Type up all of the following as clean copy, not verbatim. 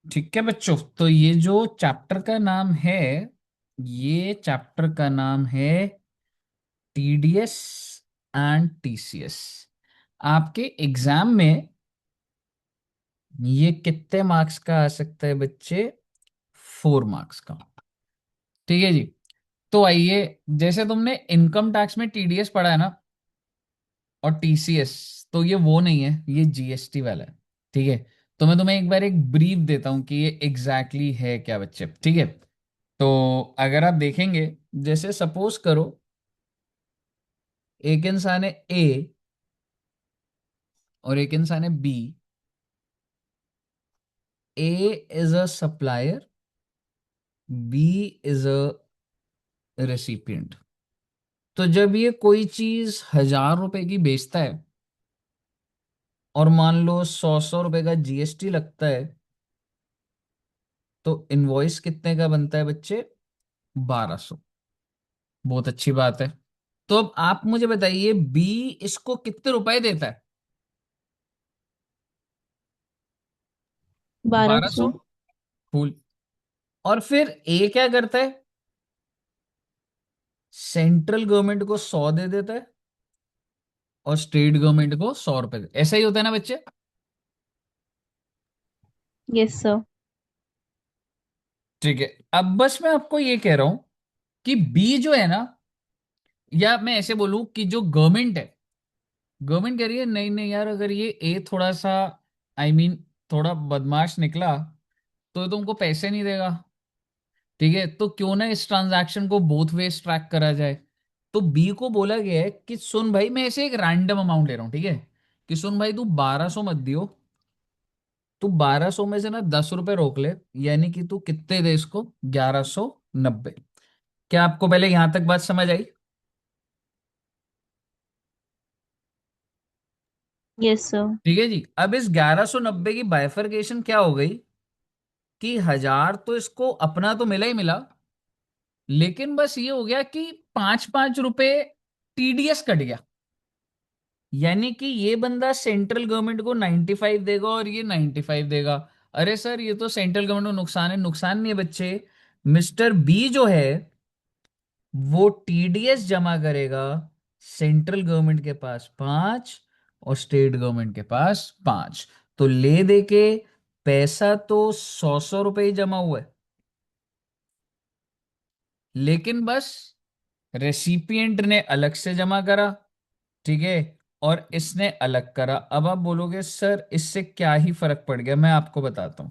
ठीक है बच्चों, तो ये जो चैप्टर का नाम है, ये चैप्टर का नाम है टीडीएस एंड टीसीएस। आपके एग्जाम में ये कितने मार्क्स का आ सकता है बच्चे? 4 मार्क्स का। ठीक है जी। तो आइए, जैसे तुमने इनकम टैक्स में टीडीएस पढ़ा है ना, और टीसीएस, तो ये वो नहीं है, ये जीएसटी वाला है। ठीक है। तो मैं तुम्हें एक बार एक ब्रीफ देता हूं कि ये एग्जैक्टली exactly है क्या बच्चे। ठीक है। तो अगर आप देखेंगे, जैसे सपोज करो एक इंसान है ए और एक इंसान है B. A is a supplier, B is a recipient. तो जब ये कोई चीज 1,000 रुपए की बेचता है और मान लो 100 रुपए का जीएसटी लगता है, तो इनवॉइस कितने का बनता है बच्चे? 1,200। बहुत अच्छी बात है। तो अब आप मुझे बताइए, बी इसको कितने रुपए देता है? 1,200। 1200। फूल। और फिर ए क्या करता है? सेंट्रल गवर्नमेंट को 100 दे देता है और स्टेट गवर्नमेंट को 100 रुपए ऐसा ही होता है ना बच्चे? Yes sir. ठीक है। अब बस मैं आपको ये कह रहा हूं कि बी जो है ना, या मैं ऐसे बोलूं कि जो गवर्नमेंट है, गवर्नमेंट कह रही है नहीं नहीं यार, अगर ये ए थोड़ा सा, आई I मीन थोड़ा बदमाश निकला, तो ये तुमको पैसे नहीं देगा। ठीक है, तो क्यों ना इस ट्रांजैक्शन को बोथ वेज ट्रैक करा जाए। तो बी को बोला गया है कि सुन भाई, मैं ऐसे एक रैंडम अमाउंट ले रहा हूं, ठीक है, कि सुन भाई तू 1,200 मत दियो, तू 1,200 में से ना 10 रुपए रोक ले, यानी कि तू कितने दे इसको? 1,190। क्या आपको पहले यहां तक बात समझ आई? Yes sir. ठीक है जी। अब इस 1,190 की बाइफरकेशन क्या हो गई कि 1,000 तो इसको अपना तो मिला ही मिला, लेकिन बस ये हो गया कि 5-5 रुपए टीडीएस कट गया। यानी कि ये बंदा सेंट्रल गवर्नमेंट को 95 देगा और ये 95 देगा। अरे सर, ये तो सेंट्रल गवर्नमेंट को नुकसान है। नुकसान नहीं है बच्चे। मिस्टर बी जो है वो टीडीएस जमा करेगा, सेंट्रल गवर्नमेंट के पास 5 और स्टेट गवर्नमेंट के पास 5। तो ले दे के पैसा तो 100-100 रुपए ही जमा हुआ है, लेकिन बस रेसिपिएंट ने अलग से जमा करा। ठीक है। और इसने अलग करा। अब आप बोलोगे सर इससे क्या ही फर्क पड़ गया, मैं आपको बताता हूं।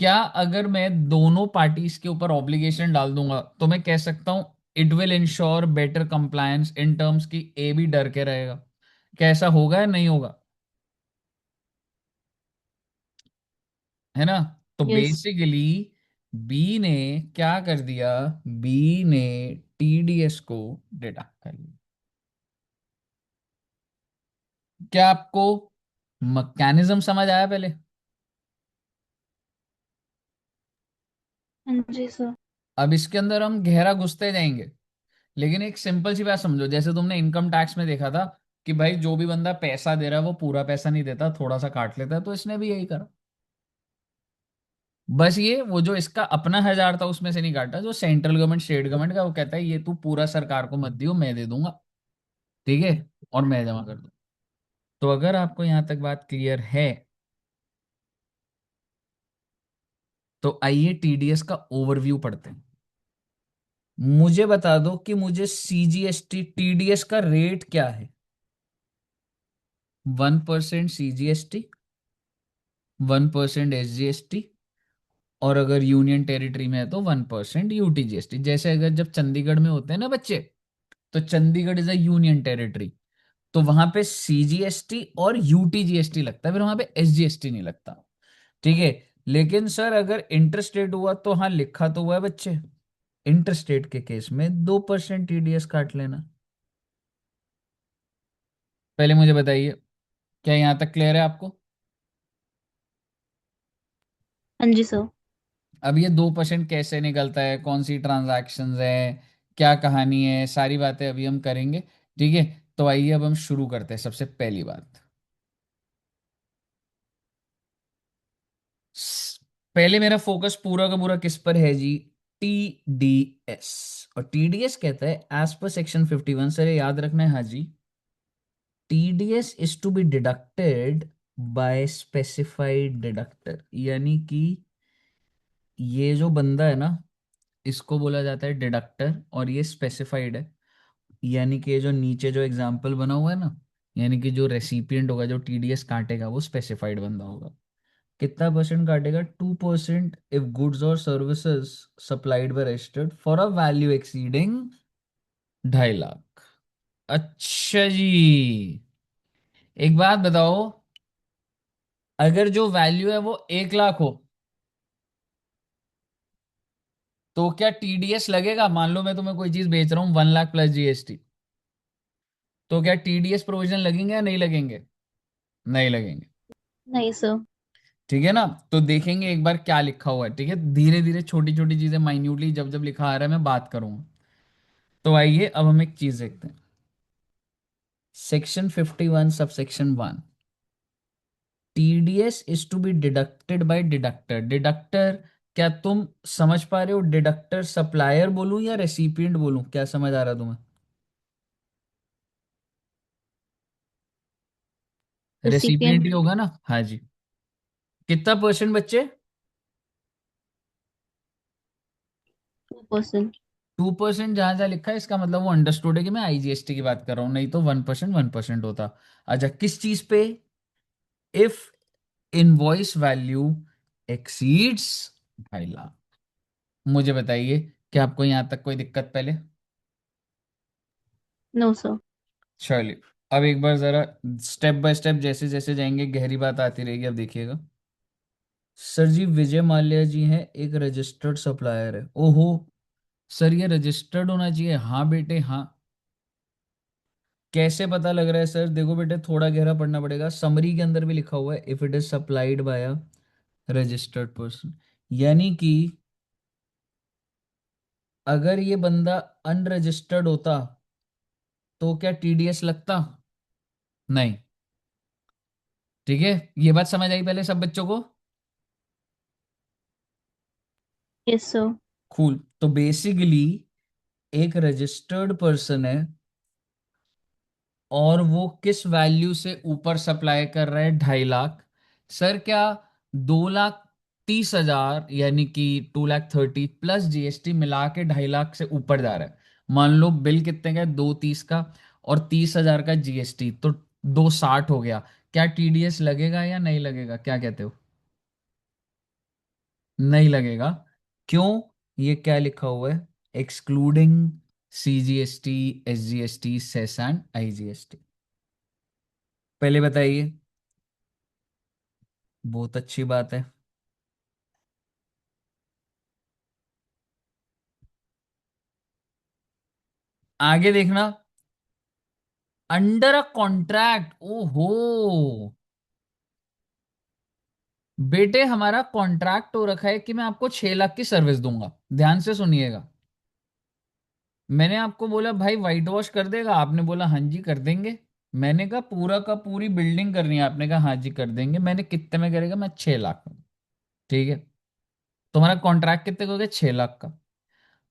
क्या अगर मैं दोनों पार्टीज के ऊपर ऑब्लिगेशन डाल दूंगा तो मैं कह सकता हूं it will ensure better compliance in terms की ए भी डर के रहेगा? कैसा होगा या नहीं होगा? है ना? तो यस। बेसिकली बी ने क्या कर दिया? बी ने टीडीएस को डिडक्ट कर लिया। क्या आपको मैकेनिज्म समझ आया पहले? हाँ जी सर। अब इसके अंदर हम गहरा घुसते जाएंगे, लेकिन एक सिंपल सी बात समझो। जैसे तुमने इनकम टैक्स में देखा था कि भाई जो भी बंदा पैसा दे रहा है वो पूरा पैसा नहीं देता, थोड़ा सा काट लेता है, तो इसने भी यही करा। बस ये वो जो इसका अपना 1,000 था उसमें से नहीं काटा, जो सेंट्रल गवर्नमेंट स्टेट गवर्नमेंट का, वो कहता है ये तू पूरा सरकार को मत दियो, मैं दे दूंगा। ठीक है। और मैं जमा कर दूं। तो अगर आपको यहां तक बात क्लियर है, तो आइए टीडीएस का ओवरव्यू पढ़ते हैं। मुझे बता दो कि मुझे सीजीएसटी टीडीएस का रेट क्या है? 1% सीजीएसटी, 1% एसजीएसटी, और अगर यूनियन टेरिटरी में है तो 1% यूटीजीएसटी। जैसे अगर जब चंडीगढ़ में होते हैं ना बच्चे, तो Chandigarh is a union territory, तो वहां पे सीजीएसटी और यूटीजीएसटी लगता है, फिर वहां पे एसजीएसटी नहीं लगता। ठीक है। लेकिन सर अगर इंटरस्टेट हुआ तो हाँ, लिखा तो हुआ है बच्चे, इंटरस्टेट के केस में 2% टीडीएस काट लेना। पहले मुझे बताइए, क्या यहां तक क्लियर है आपको? हाँ जी सर। अब ये 2% कैसे निकलता है, कौन सी ट्रांजैक्शंस है, क्या कहानी है, सारी बातें अभी हम करेंगे। ठीक है। तो आइए अब हम शुरू करते हैं। सबसे पहली बात, पहले मेरा फोकस पूरा का पूरा किस पर है जी? टीडीएस। और टीडीएस कहता है एज पर सेक्शन 51, सर ये याद रखना है, हाँ जी। TDS is to be deducted by specified deductor, यानी कि ये जो बंदा है ना, इसको बोला जाता है डिडक्टर, और ये स्पेसिफाइड है। यानी कि ये जो नीचे जो एग्जाम्पल बना हुआ है ना, यानी कि जो रेसिपिएंट होगा, जो टीडीएस काटेगा, वो स्पेसिफाइड बंदा होगा। कितना परसेंट काटेगा? 2% इफ गुड्स और सर्विसेज सप्लाइड व registered for a value exceeding 2.5 lakh. अच्छा जी, एक बात बताओ, अगर जो वैल्यू है वो 1 लाख हो, तो क्या टीडीएस लगेगा? मान लो मैं तुम्हें कोई चीज बेच रहा हूँ 1 लाख प्लस जीएसटी, तो क्या टीडीएस प्रोविजन लगेंगे या नहीं लगेंगे? नहीं लगेंगे। नहीं सर। ठीक है ना? तो देखेंगे एक बार क्या लिखा हुआ है, ठीक है? धीरे धीरे छोटी छोटी चीजें माइन्यूटली जब जब लिखा आ रहा है मैं बात करूंगा। तो आइए अब हम एक चीज देखते हैं। Section 51 sub section 1, TDS is to be deducted by deductor. Deductor, क्या तुम समझ पा रहे हो? डिडक्टर सप्लायर बोलूं या रेसिपिएंट बोलूं? क्या समझ आ रहा तुम्हें? Recipient recipient. ही होगा ना, हाँ जी। कितना परसेंट बच्चे? 2%। 2%। जहां जहां लिखा है इसका मतलब वो अंडरस्टूड है कि मैं आईजीएसटी की बात कर रहा हूं, नहीं तो 1% 1% होता। अच्छा, किस चीज पे? If invoice value exceeds 2.5 lakh. मुझे बताइए, क्या आपको यहां तक कोई दिक्कत पहले? No sir. चलिए, अब एक बार जरा स्टेप बाय स्टेप जैसे जैसे जाएंगे गहरी बात आती रहेगी, अब देखिएगा। सर जी, विजय माल्या जी हैं, एक रजिस्टर्ड सप्लायर है। ओहो, सर ये रजिस्टर्ड होना चाहिए। हाँ बेटे हाँ। कैसे पता लग रहा है सर? देखो बेटे, थोड़ा गहरा पढ़ना पड़ेगा। समरी के अंदर भी लिखा हुआ है if it is supplied by a registered person, यानी कि अगर ये बंदा अनरजिस्टर्ड होता तो क्या टीडीएस लगता? नहीं। ठीक है, ये बात समझ आई पहले सब बच्चों को? Yes sir. कूल। तो बेसिकली एक रजिस्टर्ड पर्सन है, और वो किस वैल्यू से ऊपर सप्लाई कर रहा है? 2.5 लाख। सर क्या 2,30,000 यानी कि 2,30,000 प्लस जीएसटी मिला के 2.5 लाख से ऊपर जा रहा है? मान लो बिल कितने का है? 230 का, और 30,000 का जीएसटी, तो 260 हो गया। क्या टीडीएस लगेगा या नहीं लगेगा? क्या कहते हो? नहीं लगेगा। क्यों? ये क्या लिखा हुआ है? Excluding CGST, SGST, cess and IGST. पहले बताइए। बहुत अच्छी बात है। आगे देखना। अंडर अ कॉन्ट्रैक्ट, ओहो, बेटे हमारा कॉन्ट्रैक्ट हो रखा है कि मैं आपको 6 लाख की सर्विस दूंगा। ध्यान से सुनिएगा। मैंने आपको बोला भाई वाइट वॉश कर देगा, आपने बोला हाँ जी कर देंगे। मैंने कहा पूरा का पूरी बिल्डिंग करनी है, आपने कहा हाँ जी कर देंगे। मैंने कितने में करेगा? मैं 6 लाख में। ठीक है, तुम्हारा कॉन्ट्रैक्ट कितने का हो गया? 6 लाख का।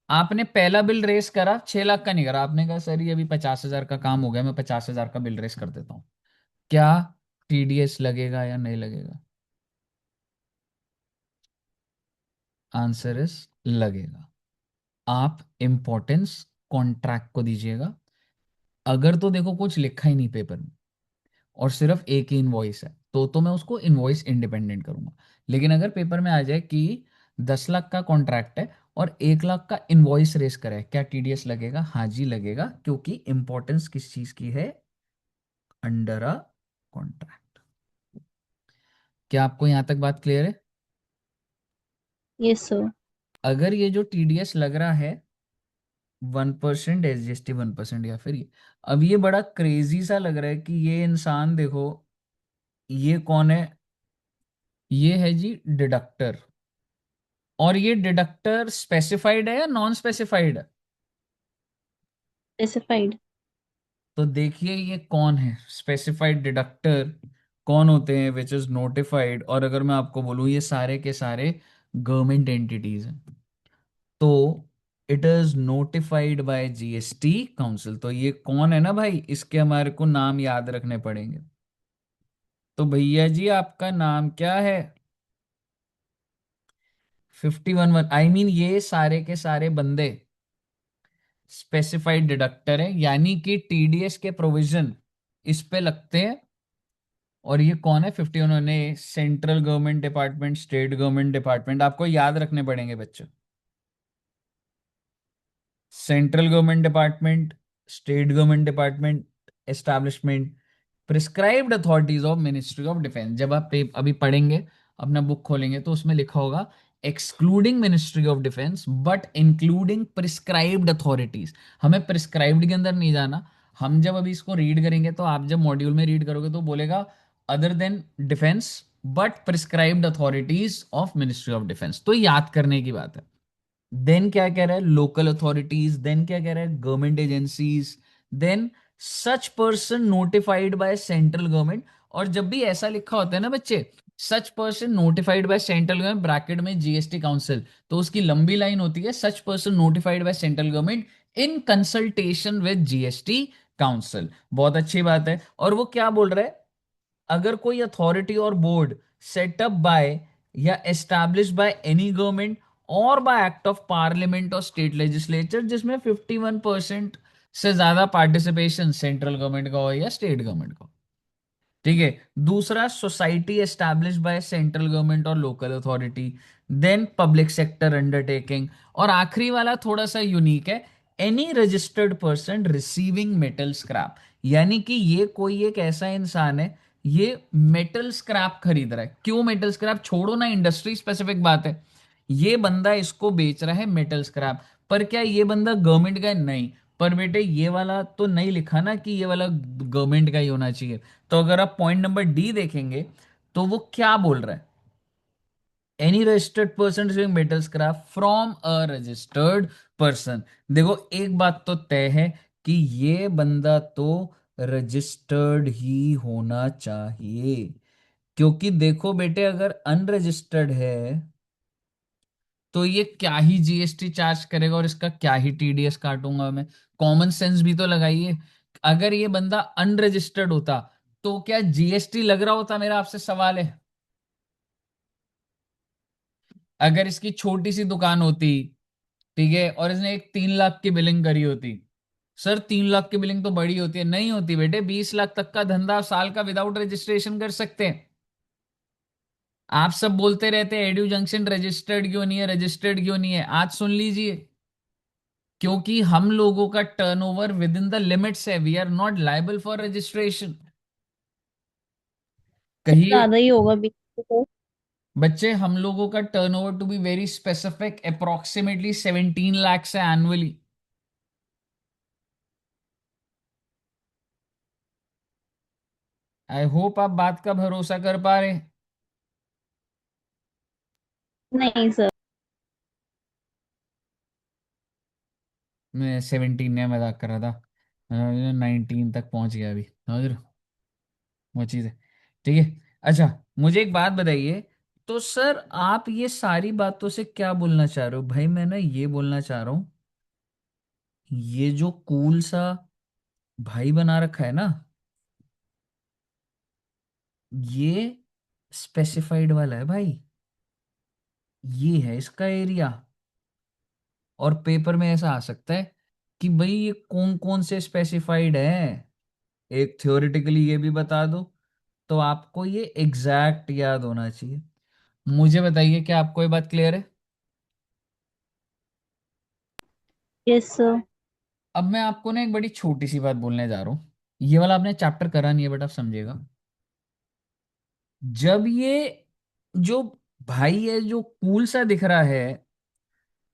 आपने पहला बिल रेस करा, 6 लाख का नहीं करा, आपने कहा सर ये अभी 50,000 का काम हो गया, मैं 50,000 का बिल रेस कर देता हूँ। क्या टीडीएस लगेगा या नहीं लगेगा? आंसर इज लगेगा। आप इंपॉर्टेंस कॉन्ट्रैक्ट को दीजिएगा। अगर तो देखो कुछ लिखा ही नहीं पेपर में, और सिर्फ एक ही इनवॉइस है, तो मैं उसको इनवॉइस इंडिपेंडेंट करूंगा। लेकिन अगर पेपर में आ जाए कि 10 लाख का कॉन्ट्रैक्ट है और 1 लाख का इनवॉइस रेस करे, क्या टीडीएस लगेगा? हाँ जी लगेगा, क्योंकि इंपॉर्टेंस किस चीज की है? Under a contract. क्या आपको यहां तक बात क्लियर है? Yes sir. अगर ये जो टीडीएस लग रहा है 1%, एसजीएसटी 1%, या फिर ये, अब ये बड़ा क्रेजी सा लग रहा है कि ये इंसान देखो, ये कौन है? ये है जी डिडक्टर। और ये डिडक्टर स्पेसिफाइड है या नॉन स्पेसिफाइड है? स्पेसिफाइड। तो देखिए ये कौन है स्पेसिफाइड डिडक्टर। कौन होते हैं? Which is notified. और अगर मैं आपको बोलूं ये सारे के सारे गवर्नमेंट एंटिटीज हैं, तो it is notified by GST council. तो ये कौन है ना भाई, इसके हमारे को नाम याद रखने पड़ेंगे। तो भैया जी आपका नाम क्या है? 51 आई मीन ये सारे के सारे बंदे स्पेसिफाइड डिडक्टर है, यानी कि टीडीएस के प्रोविजन इस पे लगते हैं। और ये कौन है 51? उन्होंने central government department, state government department आपको याद रखने पड़ेंगे बच्चों। Central government department, state government department, establishment, prescribed authorities of ministry of defence. जब आप अभी पढ़ेंगे, अपना बुक खोलेंगे तो उसमें लिखा होगा excluding ministry of defence but including prescribed authorities. हमें प्रिस्क्राइब्ड के अंदर नहीं जाना। हम जब अभी इसको रीड करेंगे, तो आप जब मॉड्यूल में रीड करोगे तो बोलेगा other than defence but prescribed authorities of ministry of defence. तो याद करने की बात है। देन क्या कह रहा है, लोकल अथॉरिटीज। देन क्या कह रहा है, government agencies. Then such person notified by central government. और जब भी ऐसा लिखा होता है ना बच्चे, such person notified by central government bracket में जीएसटी काउंसिल, तो उसकी लंबी लाइन होती है such person notified by central government in consultation with GST council. बहुत अच्छी बात है। और वो क्या बोल रहा है, अगर कोई अथॉरिटी और बोर्ड सेटअप बाय या एस्टैब्लिश बाय एनी गवर्नमेंट और बाय एक्ट ऑफ पार्लियामेंट और स्टेट लेजिस्लेचर जिसमें 51% से ज्यादा पार्टिसिपेशन सेंट्रल गवर्नमेंट का हो या स्टेट गवर्नमेंट का हो। ठीक है। दूसरा, society establish by central government और local authority. Then public sector undertaking. और आखिरी वाला थोड़ा सा यूनिक है, any registered person receiving metal scrap. यानी कि ये कोई एक ऐसा इंसान है, ये मेटल स्क्रैप खरीद रहा है। क्यों मेटल स्क्रैप, छोड़ो ना, इंडस्ट्री स्पेसिफिक बात है। ये बंदा इसको बेच रहा है मेटल स्क्रैप। पर क्या ये बंदा गवर्नमेंट का है? नहीं। पर बेटे ये वाला तो नहीं लिखा ना कि ये वाला गवर्नमेंट का ही होना चाहिए। तो अगर आप पॉइंट नंबर डी देखेंगे, तो वो क्या बोल रहा है, any registered person receiving metal scrap from a registered person. देखो एक बात तो तय है कि ये बंदा तो रजिस्टर्ड ही होना चाहिए। क्योंकि देखो बेटे, अगर अनरजिस्टर्ड है तो ये क्या ही जीएसटी चार्ज करेगा और इसका क्या ही टीडीएस काटूंगा मैं। कॉमन सेंस भी तो लगाइए। अगर ये बंदा अनरजिस्टर्ड होता तो क्या जीएसटी लग रहा होता, मेरा आपसे सवाल है। अगर इसकी छोटी सी दुकान होती, ठीक है, और इसने एक 3 लाख की बिलिंग करी होती। सर 3 लाख की बिलिंग तो बड़ी होती है, नहीं होती बेटे। 20 लाख तक का धंधा साल का विदाउट रजिस्ट्रेशन कर सकते हैं। आप सब बोलते रहते हैं एडू जंक्शन रजिस्टर्ड क्यों नहीं है, रजिस्टर्ड क्यों नहीं है। आज सुन लीजिए, क्योंकि हम लोगों का turnover within the limits है, we are not liable for registration. कहिए ज्यादा ही होगा 20 तो। बच्चे, हम लोगों का turnover to be very specific approximately 17 lakh है एनुअली। आई होप आप बात का भरोसा कर पा रहे हैं। नहीं सर। मैं 17 में मजाक कर रहा था, 19 तक पहुंच गया अभी, समझ रहे हो? वो चीज है। ठीक है। अच्छा, मुझे एक बात बताइए, तो सर आप ये सारी बातों से क्या बोलना चाह रहे हो भाई? मैं ना ये बोलना चाह रहा हूँ, ये जो कूल सा भाई बना रखा है ना, ये स्पेसिफाइड वाला है भाई। ये है इसका एरिया। और पेपर में ऐसा आ सकता है कि भाई ये कौन कौन से स्पेसिफाइड है, एक थ्योरेटिकली ये भी बता दो, तो आपको ये एग्जैक्ट याद होना चाहिए। मुझे बताइए, क्या आपको ये बात क्लियर है? Yes sir. अब मैं आपको ना एक बड़ी छोटी सी बात बोलने जा रहा हूँ। ये वाला आपने चैप्टर करा नहीं है, बट आप समझिएगा। जब ये जो भाई है जो कूल सा दिख रहा है,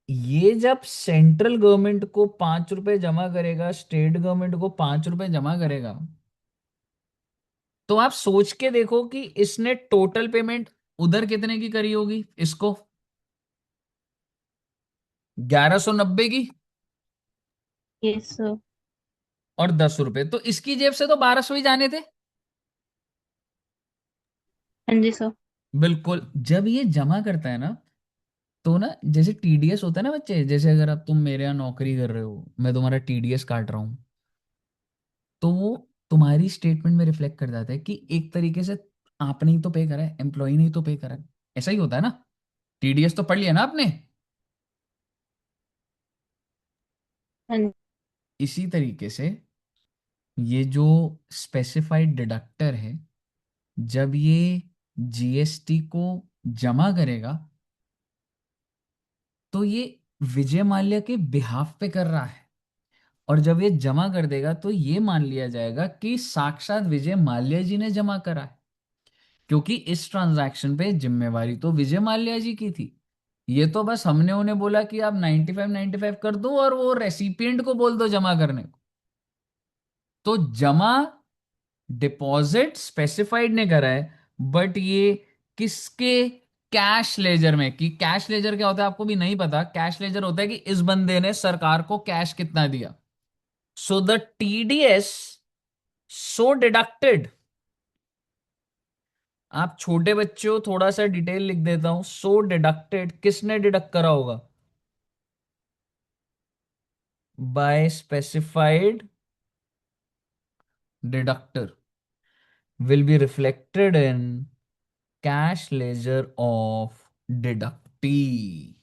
ये जब सेंट्रल गवर्नमेंट को 5 रुपए जमा करेगा, स्टेट गवर्नमेंट को 5 रुपए जमा करेगा, तो आप सोच के देखो कि इसने टोटल पेमेंट उधर कितने की करी होगी इसको, 1190 की। Yes sir. और 10 रुपए तो इसकी जेब से तो 1200 ही जाने थे। हाँ जी सर। बिल्कुल। जब ये जमा करता है ना, तो ना जैसे टीडीएस होता है ना बच्चे, जैसे अगर अब तुम मेरे यहाँ नौकरी कर रहे हो, मैं तुम्हारा टीडीएस काट रहा हूँ, तो वो तुम्हारी स्टेटमेंट में रिफ्लेक्ट कर जाता है कि एक तरीके से आपने ही तो पे करा है, एम्प्लॉय ने ही तो पे करा है। ऐसा ही होता है ना। टीडीएस तो पढ़ लिया ना आपने। हाँ। इसी तरीके से ये जो स्पेसिफाइड डिडक्टर है, जब ये जीएसटी को जमा करेगा, तो ये विजय माल्या के बिहाफ पे कर रहा है। और जब ये जमा कर देगा तो ये मान लिया जाएगा कि साक्षात विजय माल्या जी ने जमा करा है, क्योंकि इस ट्रांजैक्शन पे जिम्मेवारी तो विजय माल्या जी की थी। ये तो बस हमने उन्हें बोला कि आप 95 कर दो और वो रेसिपिएंट को बोल दो जमा करने को। तो जमा डिपॉजिट स्पेसिफाइड ने करा है, बट ये किसके कैश लेजर में, कि कैश लेजर क्या होता है आपको भी नहीं पता। कैश लेजर होता है कि इस बंदे ने सरकार को कैश कितना दिया। So the TDS so deducted. आप छोटे बच्चे हो, थोड़ा सा डिटेल लिख देता हूं। सो डिडक्टेड किसने डिडक्ट करा होगा? By specified deductor will be reflected in cash ledger of deductee.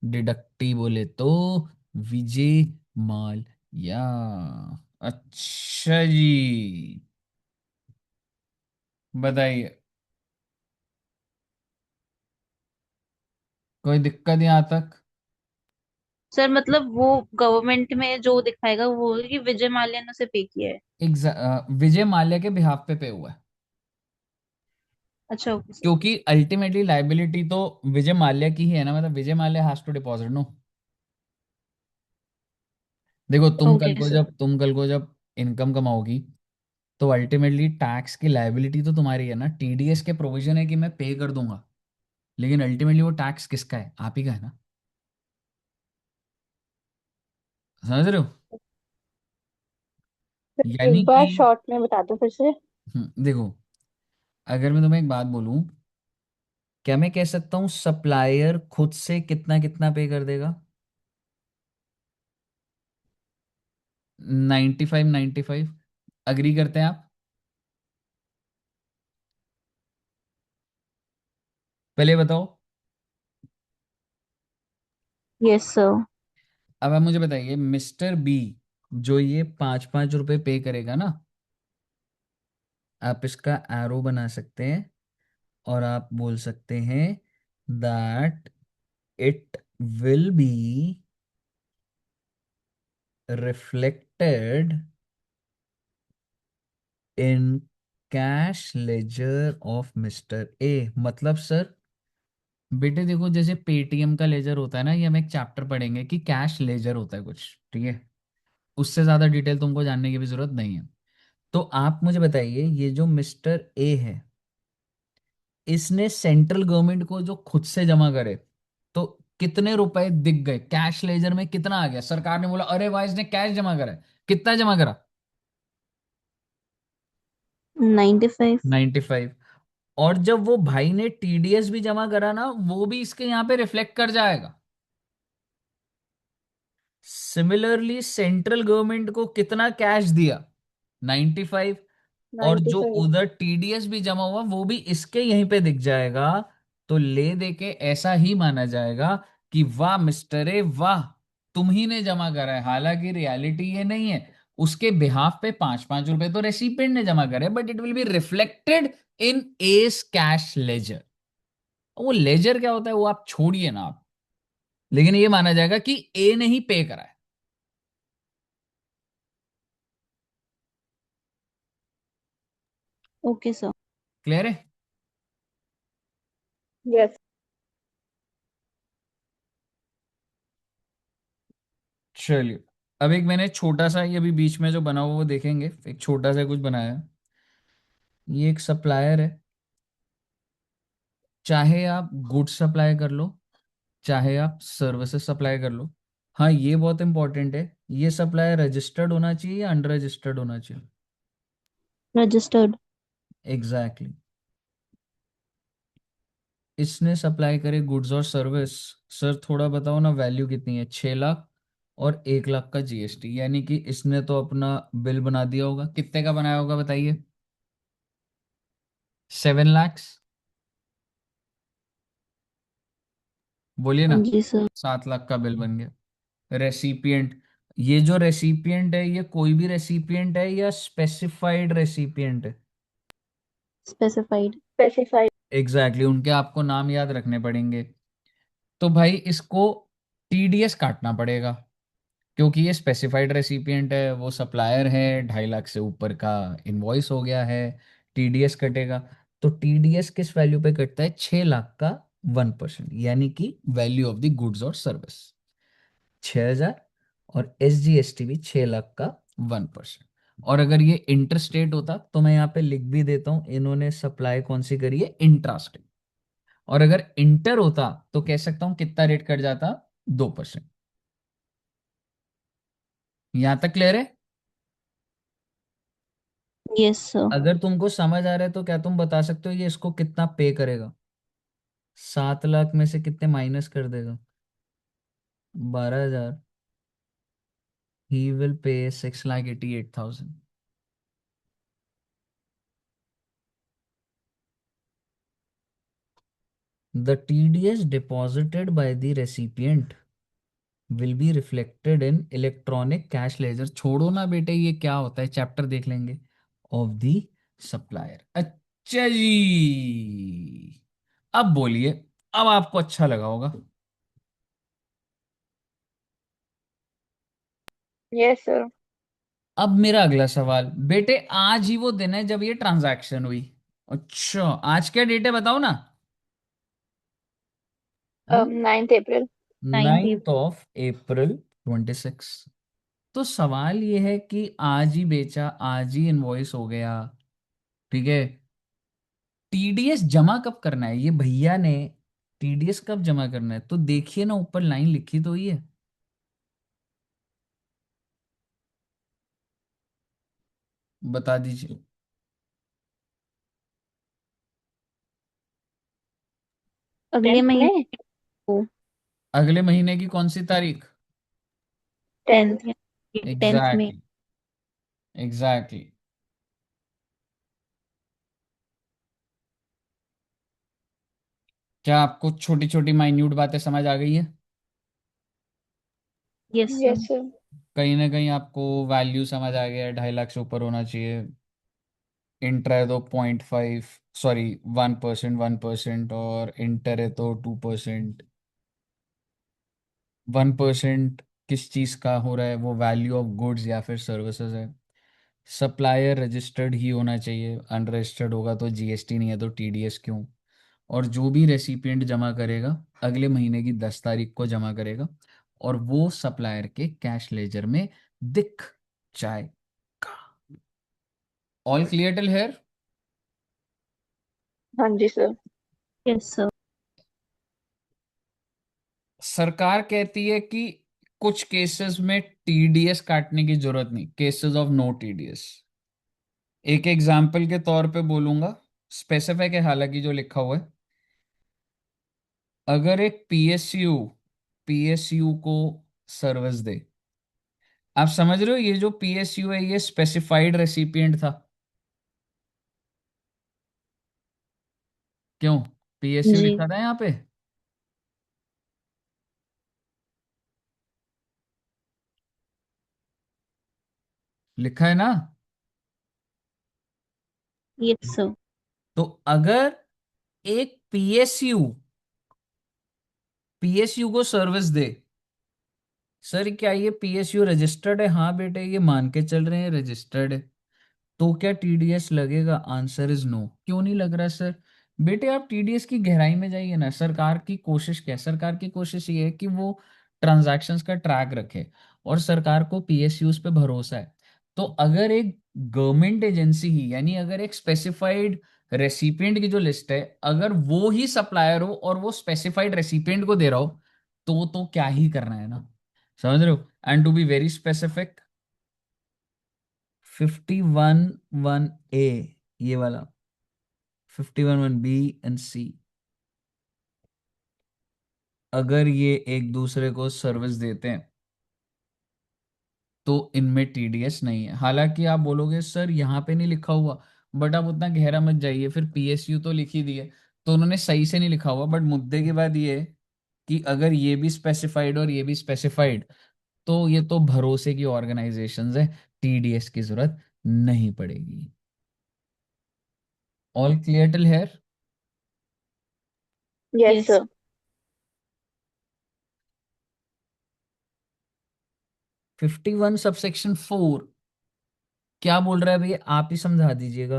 Deductee बोले तो विजय माल्या। अच्छा जी, बताइए, कोई दिक्कत यहाँ तक? सर मतलब वो गवर्नमेंट में जो दिखाएगा वो होगा कि विजय माल्या ने उसे पे किया है। विजय माल्या के बिहाफ पे हुआ है। अच्छा, ओके सर। क्योंकि अल्टीमेटली लाइबिलिटी तो विजय माल्या की ही है ना, मतलब Vijay Mallya has to deposit no. देखो ओके सर। तुम कल को जब इनकम कमाओगी, तो अल्टीमेटली टैक्स की लाइबिलिटी तो तुम्हारी है ना। टीडीएस के प्रोविजन है कि मैं पे कर दूंगा, लेकिन अल्टीमेटली वो टैक्स किसका है? आप ही का है ना। समझ रहे हो? यानी एक बार कि शॉर्ट में बता दो फिर से। देखो, अगर मैं तुम्हें एक बात बोलूं, क्या मैं कह सकता हूं सप्लायर खुद से कितना कितना पे कर देगा? 95 अग्री करते हैं आप? पहले बताओ। Yes sir. अब आप मुझे बताइए, मिस्टर बी जो ये 5 5 रुपए पे करेगा ना, आप इसका एरो बना सकते हैं और आप बोल सकते हैं that it will be reflected in cash ledger of mister A. मतलब सर, बेटे देखो, जैसे पेटीएम का लेजर होता है ना, ये हम एक चैप्टर पढ़ेंगे कि कैश लेजर होता है कुछ, ठीक है। उससे ज्यादा डिटेल तुमको जानने की भी जरूरत नहीं है। तो आप मुझे बताइए, ये जो मिस्टर ए है, इसने सेंट्रल गवर्नमेंट को जो खुद से जमा करे, तो कितने रुपए दिख गए कैश लेजर में? कितना आ गया? सरकार ने बोला अरे वाह इसने कैश जमा करा है। कितना जमा करा? 95। 95। और जब वो भाई ने टीडीएस भी जमा करा ना, वो भी इसके यहाँ पे रिफ्लेक्ट कर जाएगा। सिमिलरली सेंट्रल गवर्नमेंट को कितना कैश दिया? 95। और जो 95। उधर टीडीएस भी जमा हुआ वो भी इसके यहीं पे दिख जाएगा। तो ले दे के ऐसा ही माना जाएगा कि वाह मिस्टर ए वाह, तुम ही ने जमा करा है। हालांकि रियलिटी ये नहीं है। उसके बिहाफ पे 5 5 रुपए तो रेसिपिएंट ने जमा करे, but it will be reflected in S cash ledger. वो लेजर क्या होता है वो आप छोड़िए ना आप, लेकिन ये माना जाएगा कि ए ने ही पे करा है। Okay sir. क्लियर है? यस। चलिए, अब एक मैंने छोटा सा, ये अभी बीच में जो बना हुआ वो देखेंगे, एक छोटा सा कुछ बनाया है। ये एक सप्लायर है, चाहे आप गुड्स सप्लाई कर लो, चाहे आप सर्विसेज सप्लाई कर लो। हाँ ये बहुत इंपॉर्टेंट है, ये सप्लायर रजिस्टर्ड होना चाहिए या अनरजिस्टर्ड होना चाहिए? रजिस्टर्ड। एग्जैक्टली। इसने सप्लाई करे गुड्स और सर्विस। सर थोड़ा बताओ ना, वैल्यू कितनी है? 6 लाख और 1 लाख का जीएसटी, यानी कि इसने तो अपना बिल बना दिया होगा। कितने का बनाया होगा बताइए? 7 lakhs। बोलिए हाँ ना। जी सर। 7 लाख का बिल बन गया। रेसिपिएंट, ये जो रेसिपिएंट है ये कोई भी रेसिपिएंट है या स्पेसिफाइड रेसिपिएंट है? स्पेसिफाइड। स्पेसिफाइड। एग्जैक्टली, उनके आपको नाम याद रखने पड़ेंगे। तो भाई इसको टीडीएस काटना पड़ेगा, क्योंकि ये स्पेसिफाइड रेसिपिएंट है, वो सप्लायर है, 2.5 लाख से ऊपर का इनवॉइस हो गया है, टीडीएस कटेगा। तो टीडीएस किस वैल्यू पे कटता है? 6 लाख का 1%, यानी कि वैल्यू ऑफ द गुड्स और सर्विस 6,000। और एसजीएसटी भी 6 लाख का 1%। और अगर ये इंटर स्टेट होता तो मैं यहाँ पे लिख भी देता हूँ, इन्होंने सप्लाई कौन सी करी है? Intra state. और अगर इंटर होता तो कह सकता हूं कितना रेट कट जाता? 2%। यहां तक क्लियर है? Yes sir. अगर तुमको समझ आ रहा है तो क्या तुम बता सकते हो ये इसको कितना पे करेगा? 7 लाख में से कितने माइनस कर देगा? 12,000। He will pay 6,88,000। The TDS deposited by the recipient will be reflected in electronic cash ledger. छोड़ो ना बेटे, ये क्या होता है चैप्टर देख लेंगे। Of the supplier. अच्छा जी, अब बोलिए, अब आपको अच्छा लगा होगा। Yes sir. अब मेरा अगला सवाल बेटे, आज ही वो दिन है जब ये ट्रांजैक्शन हुई। अच्छा, आज क्या डेट है बताओ ना। 9th April. 9th। 9th of April 2026। तो सवाल ये है कि आज ही बेचा, आज ही इनवॉइस हो गया, ठीक है। टीडीएस जमा कब करना है ये भैया ने? टीडीएस कब जमा करना है? तो देखिए ना, ऊपर लाइन लिखी तो ही है, बता दीजिए। अगले 10th महीने में। को। अगले महीने की कौन सी तारीख? 10th। 10th में। Exactly, exactly. क्या आपको छोटी छोटी माइन्यूट बातें समझ आ गई है? Yes sir. Yes sir. कहीं ना कहीं आपको वैल्यू समझ आ गया है, 2.5 लाख से ऊपर होना चाहिए। इंटर है तो 0.5, सॉरी 1%, 1%, और इंटर है तो 2%। 1% किस चीज का हो रहा है? वो वैल्यू ऑफ गुड्स या फिर सर्विसेज है। सप्लायर रजिस्टर्ड ही होना चाहिए, अनरजिस्टर्ड होगा तो जीएसटी नहीं है तो टीडीएस क्यों? और जो भी रेसिपिएंट जमा करेगा अगले महीने की 10 तारीख को जमा करेगा, और वो सप्लायर के कैश लेजर में दिख जाएगा। All clear till here? हाँ जी सर। Yes sir. सरकार कहती है कि कुछ केसेस में टीडीएस काटने की जरूरत नहीं, केसेस ऑफ नो टीडीएस। एक एग्जाम्पल के तौर पे बोलूंगा, स्पेसिफिक है हालांकि जो लिखा हुआ है। अगर एक पीएसयू पीएसयू को सर्विस दे, आप समझ रहे हो, ये जो पीएसयू है ये स्पेसिफाइड रेसिपिएंट था। क्यों? पीएसयू जी। लिखा था यहाँ पे, लिखा है ना। Yes sir. तो अगर एक पीएसयू को सर्विस दे, सर क्या ये पीएसयू रजिस्टर्ड है? हाँ बेटे, ये मान के चल रहे हैं रजिस्टर्ड है। तो क्या टीडीएस लगेगा? Answer is no. क्यों नहीं लग रहा सर? बेटे आप टीडीएस की गहराई में जाइए ना। सरकार की कोशिश क्या है? सरकार की कोशिश ये है कि वो ट्रांजैक्शंस का ट्रैक रखे, और सरकार को पीएसयूज पे भरोसा है। तो अगर एक गवर्नमेंट एजेंसी ही, यानी अगर एक स्पेसिफाइड रेसिपिएंट की जो लिस्ट है, अगर वो ही सप्लायर हो और वो स्पेसिफाइड रेसिपिएंट को दे रहा हो, तो क्या ही करना है ना। समझ रहे हो? And to be very specific, 51(1)(a, ये वाला, 51(1)(b एंड C, अगर ये एक दूसरे को सर्विस देते हैं तो इनमें टीडीएस नहीं है। हालांकि आप बोलोगे सर यहाँ पे नहीं लिखा हुआ, बट आप उतना गहरा मत जाइए, फिर पीएसयू तो लिख ही दिए, तो उन्होंने सही से नहीं लिखा हुआ। बट मुद्दे की बात ये है कि अगर ये भी स्पेसिफाइड और ये भी स्पेसिफाइड, तो ये तो भरोसे की ऑर्गेनाइजेशंस है, टीडीएस की जरूरत नहीं पड़ेगी। All clear till here? Yes yes. Sir. 51 subsection 4 क्या बोल रहा है भैया, आप ही समझा दीजिएगा।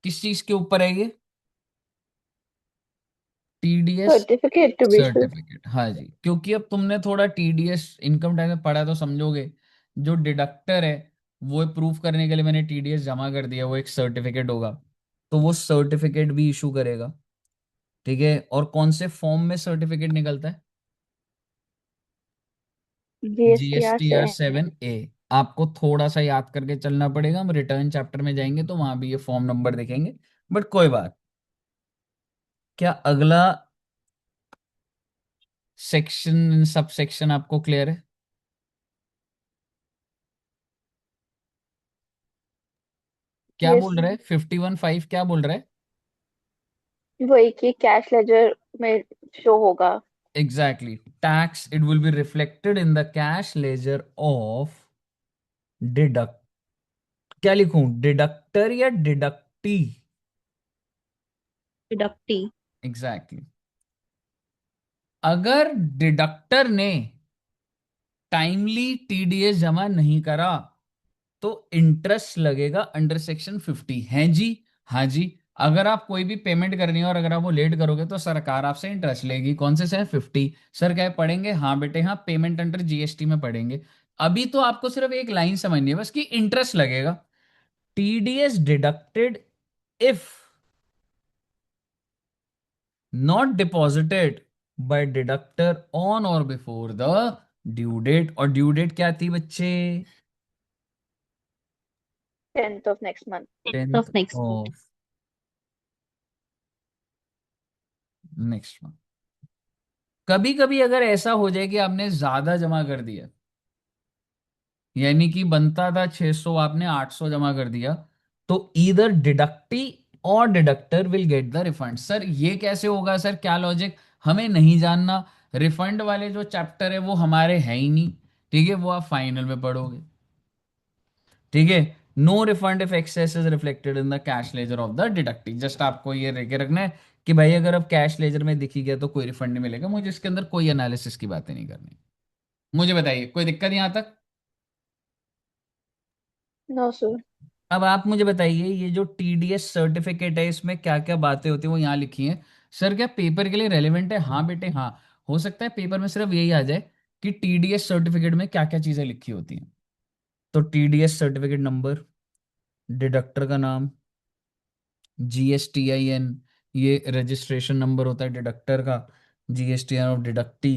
किस चीज के ऊपर है ये? TDS certificate to be issued. Certificate, हाँ जी, क्योंकि अब तुमने थोड़ा टीडीएस इनकम टैक्स में पढ़ा तो समझोगे। जो डिडक्टर है वो प्रूफ करने के लिए मैंने टीडीएस जमा कर दिया, वो एक सर्टिफिकेट होगा, तो वो सर्टिफिकेट भी इशू करेगा। ठीक है, और कौन से फॉर्म में सर्टिफिकेट निकलता है? जीएसटीआर से। GSTR 7A। आपको थोड़ा सा याद करके चलना पड़ेगा, हम रिटर्न चैप्टर में जाएंगे तो वहां भी ये फॉर्म नंबर दिखेंगे, बट कोई बात। क्या अगला सेक्शन सब सेक्शन आपको क्लियर है? क्या यस। बोल रहा है 51(5) क्या बोल रहा है? वही कि कैश लेजर में शो होगा। Exactly. Tax, it will be reflected in the cash ledger of deduct, क्या लिखूं, डिडक्टर या डिडक्टी? डिडक्टी। Exactly exactly. अगर डिडक्टर ने टाइमली टीडीएस जमा नहीं करा तो इंटरेस्ट लगेगा अंडर सेक्शन 50 है जी। हाँ जी, अगर आप कोई भी पेमेंट करनी है और अगर आप वो लेट करोगे तो सरकार आपसे इंटरेस्ट लेगी। कौन से 50? सर क्या है, पढ़ेंगे? हाँ बेटे हाँ, पेमेंट अंडर जीएसटी में पढ़ेंगे। अभी तो आपको सिर्फ एक लाइन समझनी है बस कि इंटरेस्ट लगेगा। TDS deducted if not deposited bye deductor on और बिफोर द ड्यू डेट। और ड्यू डेट क्या थी बच्चे? 10th of next month. 10th of next. Of next month. कभी कभी अगर ऐसा हो जाए कि आपने ज्यादा जमा कर दिया, यानी कि बनता था 600 आपने 800 जमा कर दिया, तो ईदर डिडक्टी और deductor will get the refund. Sir ये कैसे होगा, सर क्या लॉजिक, हमें नहीं जानना। रिफंड वाले जो चैप्टर है वो हमारे है ही नहीं, ठीक है, वो आप फाइनल में पढ़ोगे। ठीक है, no refund if excess is reflected in the cash ledger of the deductee. Just आपको ये रेके रखना है कि भाई अगर अब कैश लेजर में दिखी गया तो कोई रिफंड नहीं मिलेगा, मुझे इसके अंदर कोई एनालिसिस की बातें नहीं करनी। मुझे बताइए कोई दिक्कत यहां तक? No sir. अब आप मुझे बताइए ये जो टीडीएस सर्टिफिकेट है इसमें क्या क्या बातें होती हैं वो यहाँ लिखी हैं। सर क्या पेपर के लिए रेलेवेंट है? हाँ बेटे हाँ। हो सकता है पेपर में सिर्फ यही आ जाए कि टीडीएस सर्टिफिकेट में क्या क्या चीजें लिखी होती हैं। तो टीडीएस सर्टिफिकेट नंबर, डिडक्टर का नाम, GSTIN, ये रजिस्ट्रेशन नंबर होता है डिडक्टर का, GSTIN of deductee,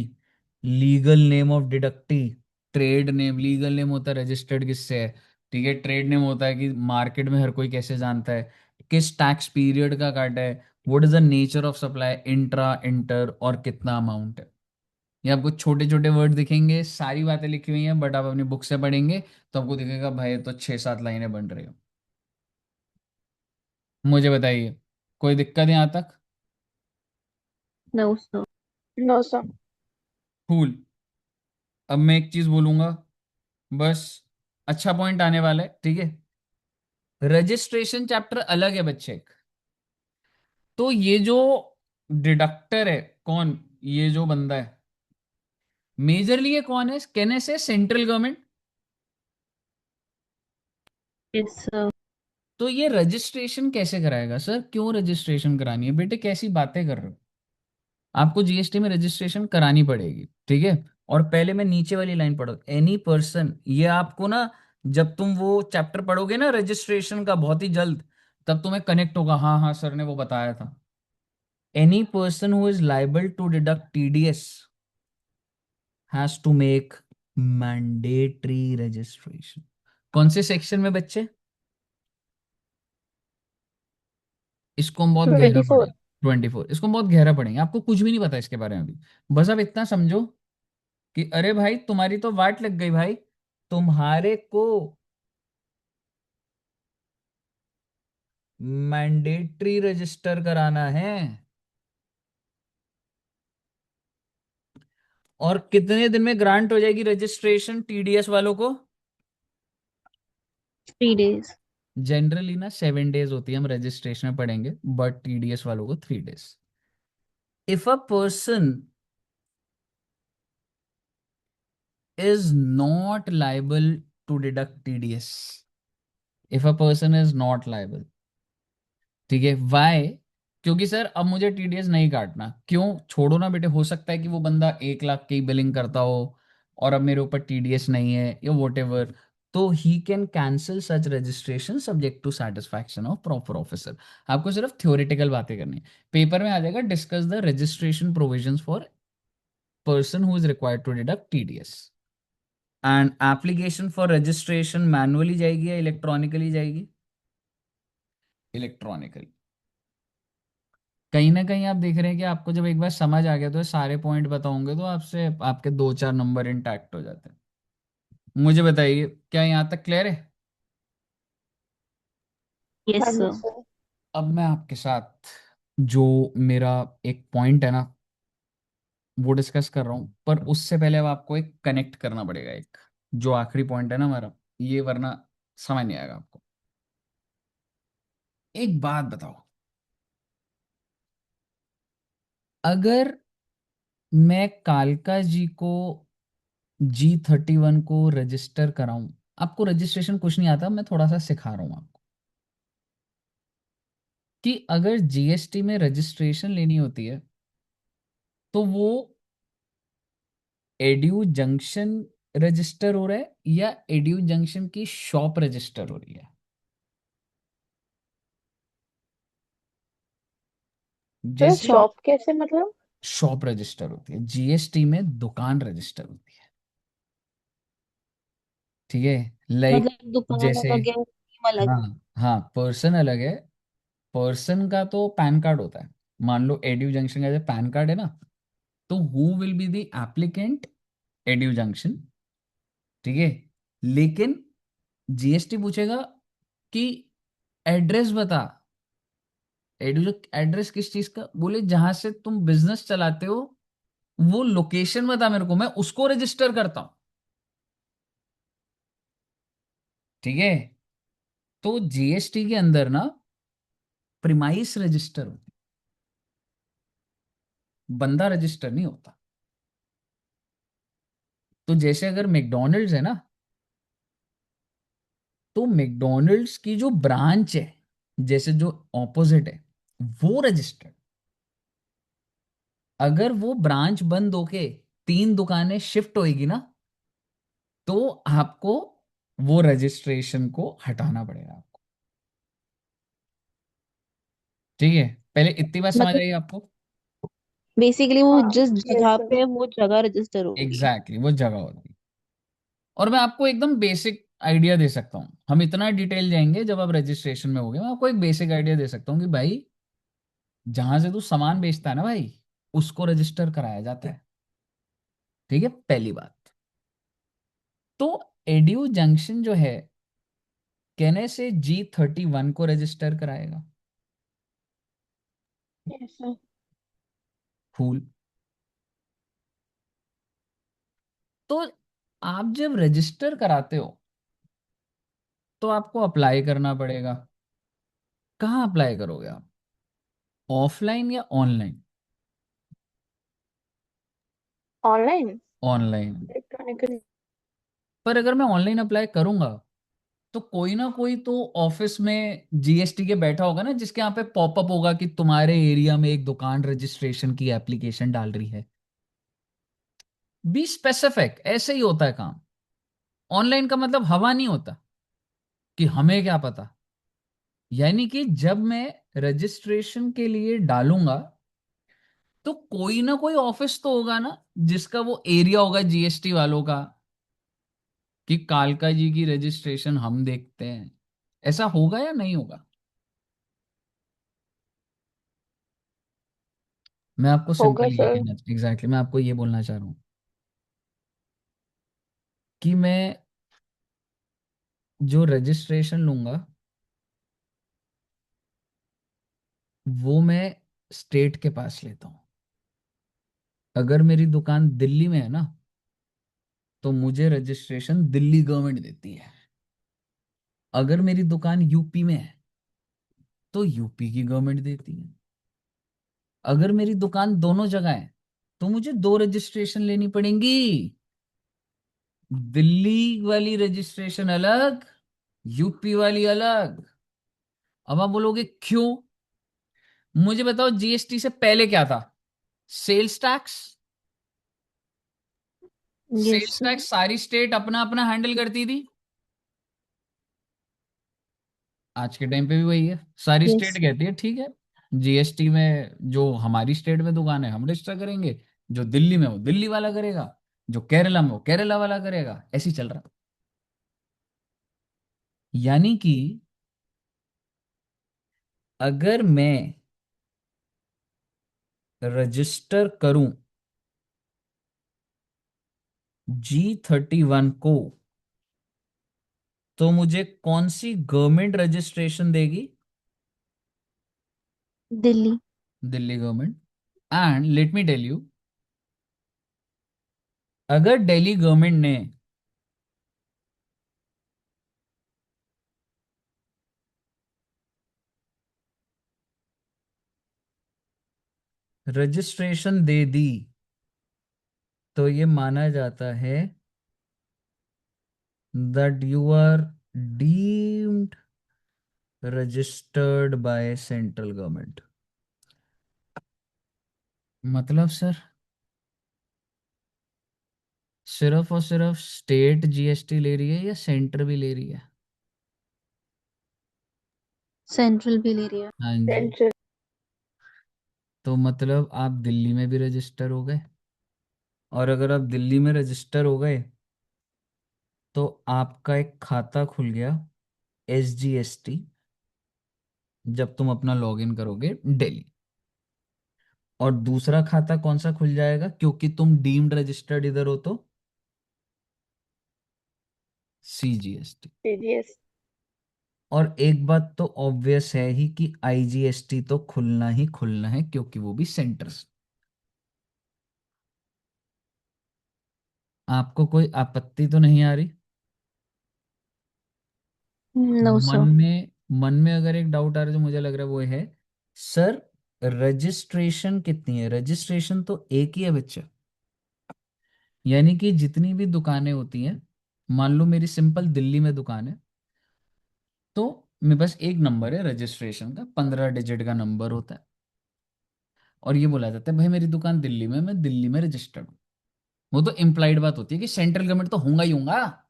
legal name of deductee, trade name, legal name होता है रजिस्टर्ड किससे है, ठीक है, ट्रेड नेम होता है कि मार्केट में हर कोई कैसे जानता है, किस टैक्स पीरियड का काटा है, what is the nature of supply, intra inter, और कितना अमाउंट है। ये आपको छोटे छोटे वर्ड दिखेंगे, सारी बातें लिखी हुई हैं, बट आप अपनी बुक से पढ़ेंगे तो आपको दिखेगा भाई तो 6-7 लाइनें बन रही हो। मुझे बताइए कोई दिक्कत यहाँ तक? No sir. No sir. Cool. अब मैं एक चीज बोलूंगा, बस अच्छा पॉइंट आने वाला है, ठीक है। रजिस्ट्रेशन चैप्टर अलग है बच्चे। तो ये जो डिडक्टर है कौन, ये जो बंदा है मेजरली ये कौन है, कहने से सेंट्रल गवर्नमेंट। Yes sir. तो ये रजिस्ट्रेशन कैसे कराएगा सर, क्यों रजिस्ट्रेशन करानी है बेटे, कैसी बातें कर रहे हो? आपको जीएसटी में रजिस्ट्रेशन करानी पड़ेगी, ठीक है। और पहले मैं नीचे वाली लाइन पढ़ो, एनी पर्सन, ये आपको ना जब तुम वो चैप्टर पढ़ोगे ना रजिस्ट्रेशन का बहुत ही जल्द, तब तुम्हें कनेक्ट होगा, हाँ हाँ सर ने वो बताया था। Any person who is liable to deduct TDS has to make mandatory registration. कौन से सेक्शन में बच्चे? इसको हम बहुत गहरा 24। पढ़ेंगे। 24। इसको बहुत गहरा पढ़ेंगे, आपको कुछ भी नहीं पता इसके बारे में अभी। बस अब इतना समझो कि अरे भाई तुम्हारी तो वाट लग गई भाई, तुम्हारे को मैंडेटरी रजिस्टर कराना है। और कितने दिन में ग्रांट हो जाएगी रजिस्ट्रेशन टीडीएस वालों को? 3 days। जनरली ना 7 डेज होती है, हम रजिस्ट्रेशन में पढ़ेंगे, बट टीडीएस वालों को 3 days. If a person is not liable to deduct TDS, if a person is not liable, ठीक है, वाई? क्योंकि सर अब मुझे टीडीएस नहीं काटना, क्यों? छोड़ो ना बेटे, हो सकता है कि वो बंदा 1 लाख की बिलिंग करता हो और अब मेरे ऊपर टीडीएस नहीं है या वोट एवर, तो he can cancel such registration subject to satisfaction of proper officer. आपको सिर्फ थ्योरेटिकल बातें करनी है, पेपर में आ जाएगा discuss the registration provisions for person who is required to deduct TDS. And application for registration manually जाएगी या इलेक्ट्रॉनिकली जाएगी? इलेक्ट्रॉनिकली। कहीं ना कहीं आप देख रहे हैं कि आपको जब एक बार समझ आ गया तो ये सारे पॉइंट बताऊंगे तो आपसे आपके 2-4 नंबर इंटैक्ट हो जाते हैं। मुझे बताइए, क्या यहाँ तक क्लियर है? हाँ यस जी सर। सर। अब मैं आपके साथ जो मेरा एक पॉइंट है ना वो डिस्कस कर रहा हूँ, पर उससे पहले अब आपको एक कनेक्ट करना पड़ेगा, एक जो आखिरी पॉइंट है ना हमारा, ये वरना समझ नहीं आएगा आपको। एक बात बताओ, अगर मैं कालका जी को G31 को रजिस्टर कराऊं, आपको रजिस्ट्रेशन कुछ नहीं आता, मैं थोड़ा सा सिखा रहा हूं आपको, कि अगर जीएसटी में रजिस्ट्रेशन लेनी होती है तो वो एड्यू जंक्शन रजिस्टर हो रहा है या एड्यू जंक्शन की शॉप रजिस्टर हो रही है? सर जैसे शॉप कैसे मतलब? शॉप रजिस्टर होती है, जीएसटी में दुकान रजिस्टर होती है, ठीक है, लाइक मतलब दुकान जैसे, अलग है, टीम अलग हाँ है। हाँ, पर्सन अलग है। पर्सन का तो पैन कार्ड होता है, मान लो एड्यू जंक्शन का जो पैन कार्ड है ना, तो who will be the applicant? Edu junction, ठीक है। लेकिन जीएसटी पूछेगा कि एड्रेस बता, एड्यू एड्रेस किस चीज का, बोले जहां से तुम बिजनेस चलाते हो वो लोकेशन बता मेरे को, मैं उसको रजिस्टर करता हूं, ठीक है। तो जीएसटी के अंदर ना प्रिमाइस रजिस्टर होती है, बंदा रजिस्टर नहीं होता। तो जैसे अगर मैकडोनल्ड्स है ना, तो मैकडोनल्ड्स की जो ब्रांच है, जैसे जो ऑपोजिट है, वो रजिस्टर्ड। अगर वो ब्रांच बंद होके 3 दुकानें शिफ्ट होएगी ना, तो आपको वो रजिस्ट्रेशन को हटाना पड़ेगा आपको, ठीक है। पहले इतनी बात समझ मतलब आई आपको? बेसिकली वो हाँ। जिस यस जगह सर। पे है वो जगह रजिस्टर होगी। एग्जैक्टली वो जगह होती है। और मैं आपको एकदम बेसिक आइडिया दे सकता हूँ, हम इतना डिटेल जाएंगे जब आप रजिस्ट्रेशन में होगे, मैं आपको एक बेसिक आइडिया दे सकता हूँ कि भाई जहां से तू सामान बेचता है ना भाई, उसको रजिस्टर कराया जाता है, ठीक है, पहली बात। तो एड्यू जंक्शन जो है, कहने से G31 को रजिस्टर कराएगा। Yes sir. फूल। तो आप जब रजिस्टर कराते हो तो आपको अप्लाई करना पड़ेगा। कहाँ अप्लाई करोगे आप? ऑफलाइन या ऑनलाइन? ऑनलाइन। ऑनलाइन। इलेक्ट्रॉनिकली। पर अगर मैं ऑनलाइन अप्लाई करूंगा तो कोई ना कोई तो ऑफिस में जीएसटी के बैठा होगा ना, जिसके यहाँ पे पॉपअप होगा कि तुम्हारे एरिया में एक दुकान रजिस्ट्रेशन की एप्लीकेशन डाल रही है। बी स्पेसिफिक, ऐसे ही होता है काम। ऑनलाइन का मतलब हवा नहीं होता कि हमें क्या पता। यानी कि जब मैं रजिस्ट्रेशन के लिए डालूंगा तो कोई ना कोई ऑफिस तो होगा ना, जिसका वो एरिया होगा जीएसटी वालों का, कि कालका जी की रजिस्ट्रेशन हम देखते हैं। ऐसा होगा या नहीं होगा? मैं आपको होगा सिंपल ये सर। कहना, एग्जैक्टली मैं आपको ये बोलना चाह रहा हूँ कि मैं जो रजिस्ट्रेशन लूंगा वो मैं स्टेट के पास लेता हूँ। अगर मेरी दुकान दिल्ली में है ना, तो मुझे रजिस्ट्रेशन दिल्ली गवर्नमेंट देती है। अगर मेरी दुकान यूपी में है तो यूपी की गवर्नमेंट देती है। अगर मेरी दुकान दोनों जगह है तो मुझे दो रजिस्ट्रेशन लेनी पड़ेंगी। दिल्ली वाली रजिस्ट्रेशन अलग, यूपी वाली अलग। अब आप बोलोगे क्यों? मुझे बताओ, जीएसटी से पहले क्या था? Sales tax. Yes sales sir. Tax सारी स्टेट अपना अपना हैंडल करती थी। आज के टाइम पे भी वही है, सारी स्टेट यस। कहती है ठीक है, जीएसटी में जो हमारी स्टेट में दुकान है हम रजिस्टर करेंगे, जो दिल्ली में वो दिल्ली वाला करेगा, जो केरला में वो केरला वाला करेगा, ऐसे ही चल रहा। यानी कि अगर मैं रजिस्टर करूं G31 को, तो मुझे कौन सी गवर्नमेंट रजिस्ट्रेशन देगी? Delhi. Delhi government. And let me tell you, अगर दिल्ली गवर्नमेंट ने रजिस्ट्रेशन दे दी तो ये माना जाता है that you are deemed registered by central government। मतलब सर, सिर्फ और सिर्फ स्टेट जीएसटी ले रही है या सेंटर भी ले रही है? सेंट्रल भी ले रही है। हाँ जी। सेंट्रल। तो मतलब आप दिल्ली में भी रजिस्टर हो गए, और अगर आप दिल्ली में रजिस्टर हो गए तो आपका एक खाता खुल गया SGST, जब तुम अपना लॉगिन करोगे दिल्ली। और दूसरा खाता कौन सा खुल जाएगा, क्योंकि तुम डीम्ड रजिस्टर्ड इधर हो, तो CGST। सीजीएस। और एक बात तो ऑब्वियस है ही कि IGST तो खुलना ही खुलना है, क्योंकि वो भी सेंटर से। आपको कोई आपत्ति तो नहीं आ रही? नो मन सर। में मन में अगर एक डाउट आ रहा है जो मुझे लग रहा है वो है, सर रजिस्ट्रेशन कितनी है? रजिस्ट्रेशन तो एक ही है बच्चा। यानी कि जितनी भी दुकानें होती हैं, मान लो मेरी सिंपल दिल्ली में दुकान है, तो मेरे पास एक नंबर है रजिस्ट्रेशन का, 15 डिजिट का नंबर होता है। और ये बोला जाता है भाई मेरी दुकान दिल्ली में, मैं दिल्ली में रजिस्टर्ड हूँ। वो तो इम्प्लाइड बात होती है कि सेंट्रल गवर्नमेंट तो होगा ही होगा।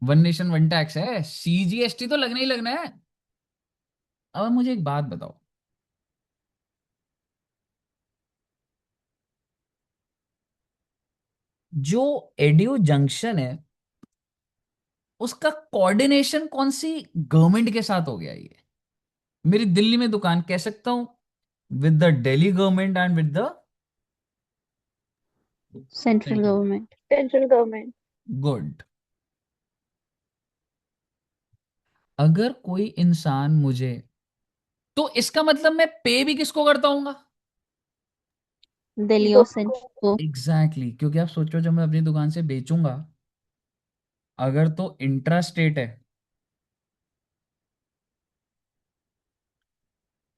वन नेशन वन टैक्स है, CGST तो लगना ही लगना है। अब मुझे एक बात बताओ, जो एड्यू जंक्शन है उसका कोऑर्डिनेशन कौन सी गवर्नमेंट के साथ हो गया ये? मेरी दिल्ली में दुकान कह सकता हूं with the Delhi government and with the central central. Government. Central government. Good. अगर कोई इंसान मुझे, तो इसका मतलब मैं पे भी किसको करता हूँ? दिल्ली दो और सेंट्रल को। एग्जैक्टली exactly, क्योंकि आप सोचो जब मैं अपनी दुकान से बेचूंगा, अगर तो इंट्रा स्टेट है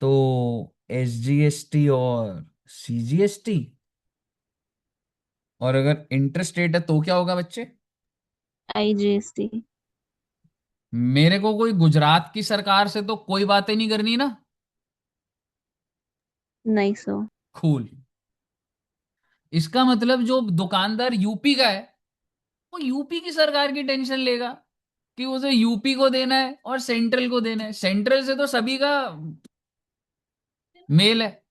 तो SGST और CGST, और अगर इंटर स्टेट है तो क्या होगा बच्चे? आईजीएसटी। मेरे को कोई गुजरात की सरकार से तो कोई बातें नहीं करनी ना। नहीं सर। कूल। इसका मतलब जो दुकानदार यूपी का है, वो यूपी की सरकार की टेंशन लेगा कि उसे यूपी को देना है और सेंट्रल को देना है। सेंट्रल से तो सभी का मेल है,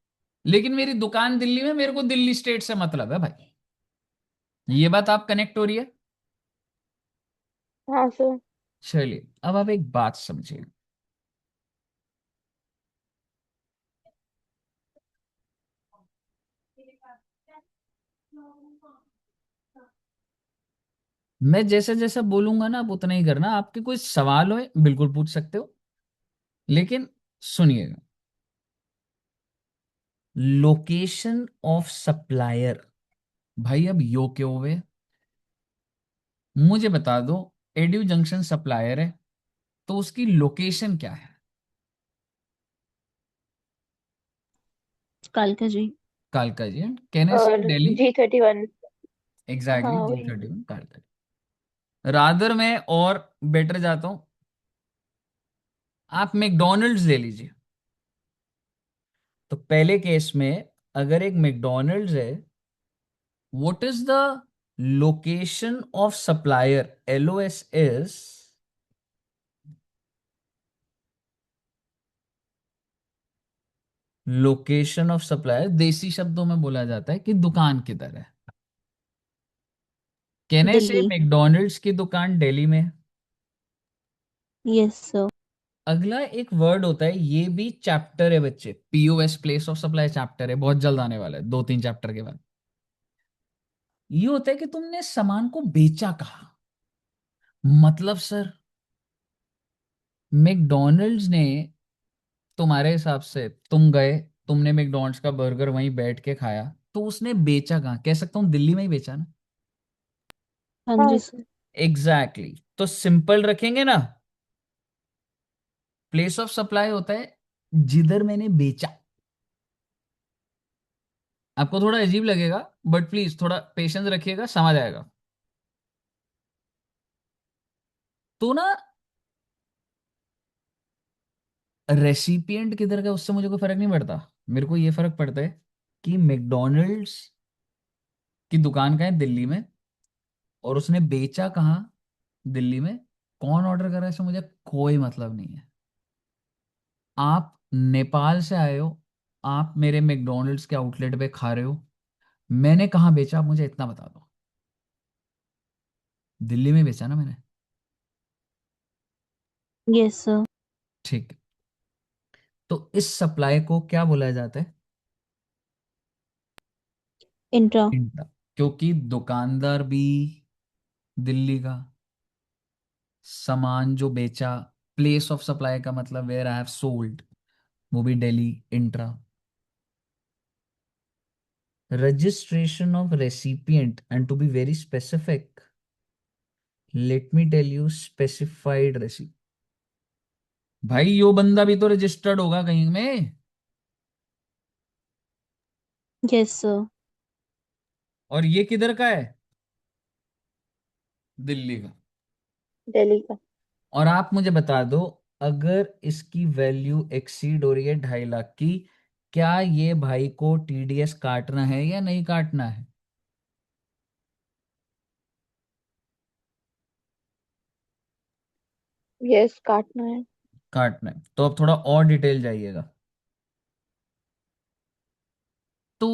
लेकिन मेरी दुकान दिल्ली में, मेरे को दिल्ली स्टेट से मतलब है भाई। ये बात आप कनेक्ट हो रही है? हाँ सर। चलिए अब आप एक बात समझिए, मैं जैसे जैसे बोलूंगा ना आप उतना ही करना। आपके कोई सवाल हो बिल्कुल पूछ सकते हो, लेकिन सुनिएगा। Location of supplier. भाई अब यो क्यों हुए, मुझे बता दो। एड्यू जंक्शन सप्लायर है तो उसकी लोकेशन क्या है? कालका जी। कालका जी। कैन आई से और दिल्ली? G31। हाँ एग्जैक्टली, वही। G31 कालका। रादर में और बेटर जाता हूं, आप मैकडोनल्ड्स ले लीजिए। तो पहले केस में अगर एक मैकडोनल्ड्स है, what is the location of supplier? LOS is location of supplier. देसी शब्दों में बोला जाता है कि दुकान किधर है। कहने से दिल्ली। मैकडोनल्ड्स की दुकान दिल्ली में है। Yes sir. अगला एक वर्ड होता है, ये भी चैप्टर है बच्चे, POS, place of supply chapter है, बहुत जल्द आने वाला है 2-3 चैप्टर के बाद। ये होता है कि तुमने सामान को बेचा कहाँ। मतलब सर, मैकडोनल्ड्स ने, तुम्हारे हिसाब से तुम गए, तुमने मैकडोनल्ड्स का बर्गर वहीं बैठ के खाया, तो उसने बेचा कहाँ? कह सकता हूँ दिल्ली में ही बेचा ना। हाँ हाँ जी सर। सर। एग्जैक्टली तो सिंपल रखेंगे ना। प्लेस ऑफ सप्लाई होता है जिधर मैंने बेचा। आपको थोड़ा अजीब लगेगा, बट प्लीज थोड़ा पेशेंस रखिएगा, समझ आएगा। तो ना, रेसिपिएंट किधर का उससे मुझे कोई फर्क नहीं पड़ता। मेरे को ये फर्क पड़ता है कि मैकडोनल्ड्स की दुकान कहाँ है? दिल्ली में। और उसने बेचा कहाँ? दिल्ली में। कौन ऑर्डर कर रहा है इससे मुझे कोई मतलब नहीं है। आप नेपाल से आए हो, आप मेरे मैकडोनल्ड्स के आउटलेट पे खा रहे हो, मैंने कहाँ बेचा आप मुझे इतना बता दो। दिल्ली में बेचा ना मैंने। Yes sir. ठीक है। तो इस सप्लाई को क्या बोला जाता है? इंट्रा। इंटा। क्योंकि दुकानदार भी दिल्ली का, सामान जो बेचा, प्लेस ऑफ सप्लाई का मतलब वेयर आई हैव सोल्ड, वो भी Delhi. Intra. registration of recipient and to be very specific, let me tell you specified receipt। भाई यो बंदा भी तो रजिस्टर्ड होगा कहीं में। Yes sir. और ये किधर का है? दिल्ली का। दिल्ली का। और आप मुझे बता दो, अगर इसकी वैल्यू एक्सीड हो रही है 2.5 लाख की, क्या ये भाई को TDS काटना है या नहीं काटना है? यस, काटना है। काटना है। तो अब थोड़ा और डिटेल जाइएगा। तो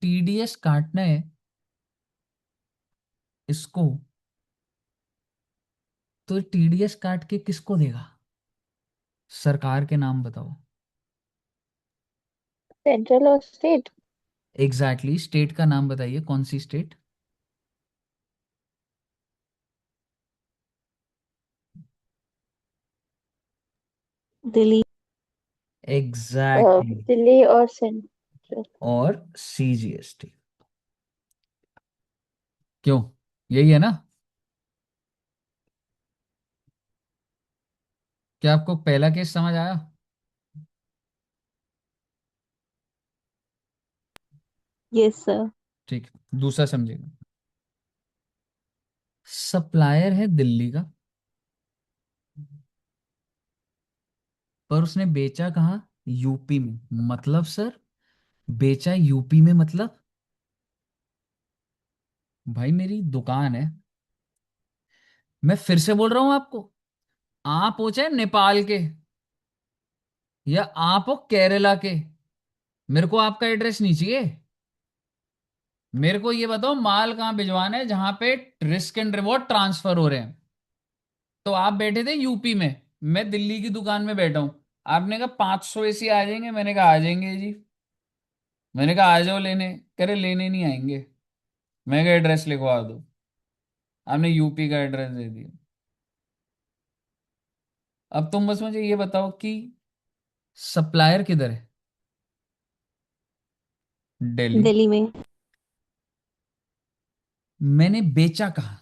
TDS काटना है इसको, तो TDS काट के किसको देगा? सरकार के नाम बताओ। सेंट्रल और स्टेट। एग्जैक्टली exactly, स्टेट का नाम बताइए, कौन सी state? Delhi. Exactly exactly. Delhi और सेंट्रल। और CGST। क्यों? यही है ना? क्या आपको पहला केस समझ आया? Yes sir. ठीक है, दूसरा समझिएगा। सप्लायर है दिल्ली का, पर उसने बेचा कहाँ? यूपी में। मतलब सर, बेचा यूपी में मतलब, भाई मेरी दुकान है, मैं फिर से बोल रहा हूं आपको, आप हो चाहे नेपाल के या आप हो केरला के, मेरे को आपका एड्रेस नहीं चाहिए। मेरे को ये बताओ माल कहाँ भिजवाना है जहां पे रिस्क एंड रिवॉर्ड ट्रांसफर हो रहे हैं। तो आप बैठे थे यूपी में, मैं दिल्ली की दुकान में बैठा हूं। आपने कहा 500 AC आ जाएंगे, मैंने कहा आ जाएंगे जी। मैंने कहा आ जाओ लेने, कह रहे लेने नहीं आएंगे। मैं कहा एड्रेस लिखवा दो। आपने यूपी का एड्रेस दे दिया। अब तुम बस मुझे ये बताओ कि सप्लायर किधर है? दिल्ली। दिल्ली में। मैंने बेचा कहाँ?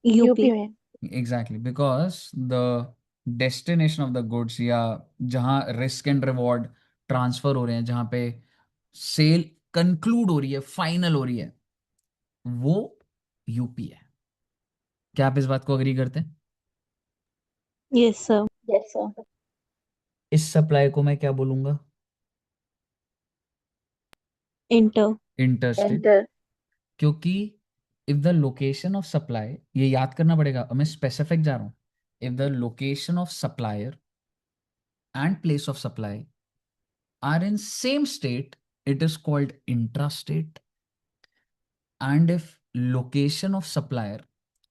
यूपी। यूपी में। Exactly, because the destination of the goods, या जहां रिस्क एंड रिवॉर्ड ट्रांसफर हो रहे हैं, जहां पे सेल कंक्लूड हो रही है, फाइनल हो रही है, वो यूपी है। क्या आप इस बात को अग्री करते हैं? Yes sir. Yes sir. इस सप्लाई को मैं क्या बोलूंगा? इंटर। इंटरस्टेट। एंटर। क्योंकि if the location of supply, ये याद करना पड़ेगा, अब मैं स्पेसिफिक जा रहा हूं। If the location of supplier and place of supply are in same state, it is called intrastate. And if location of supplier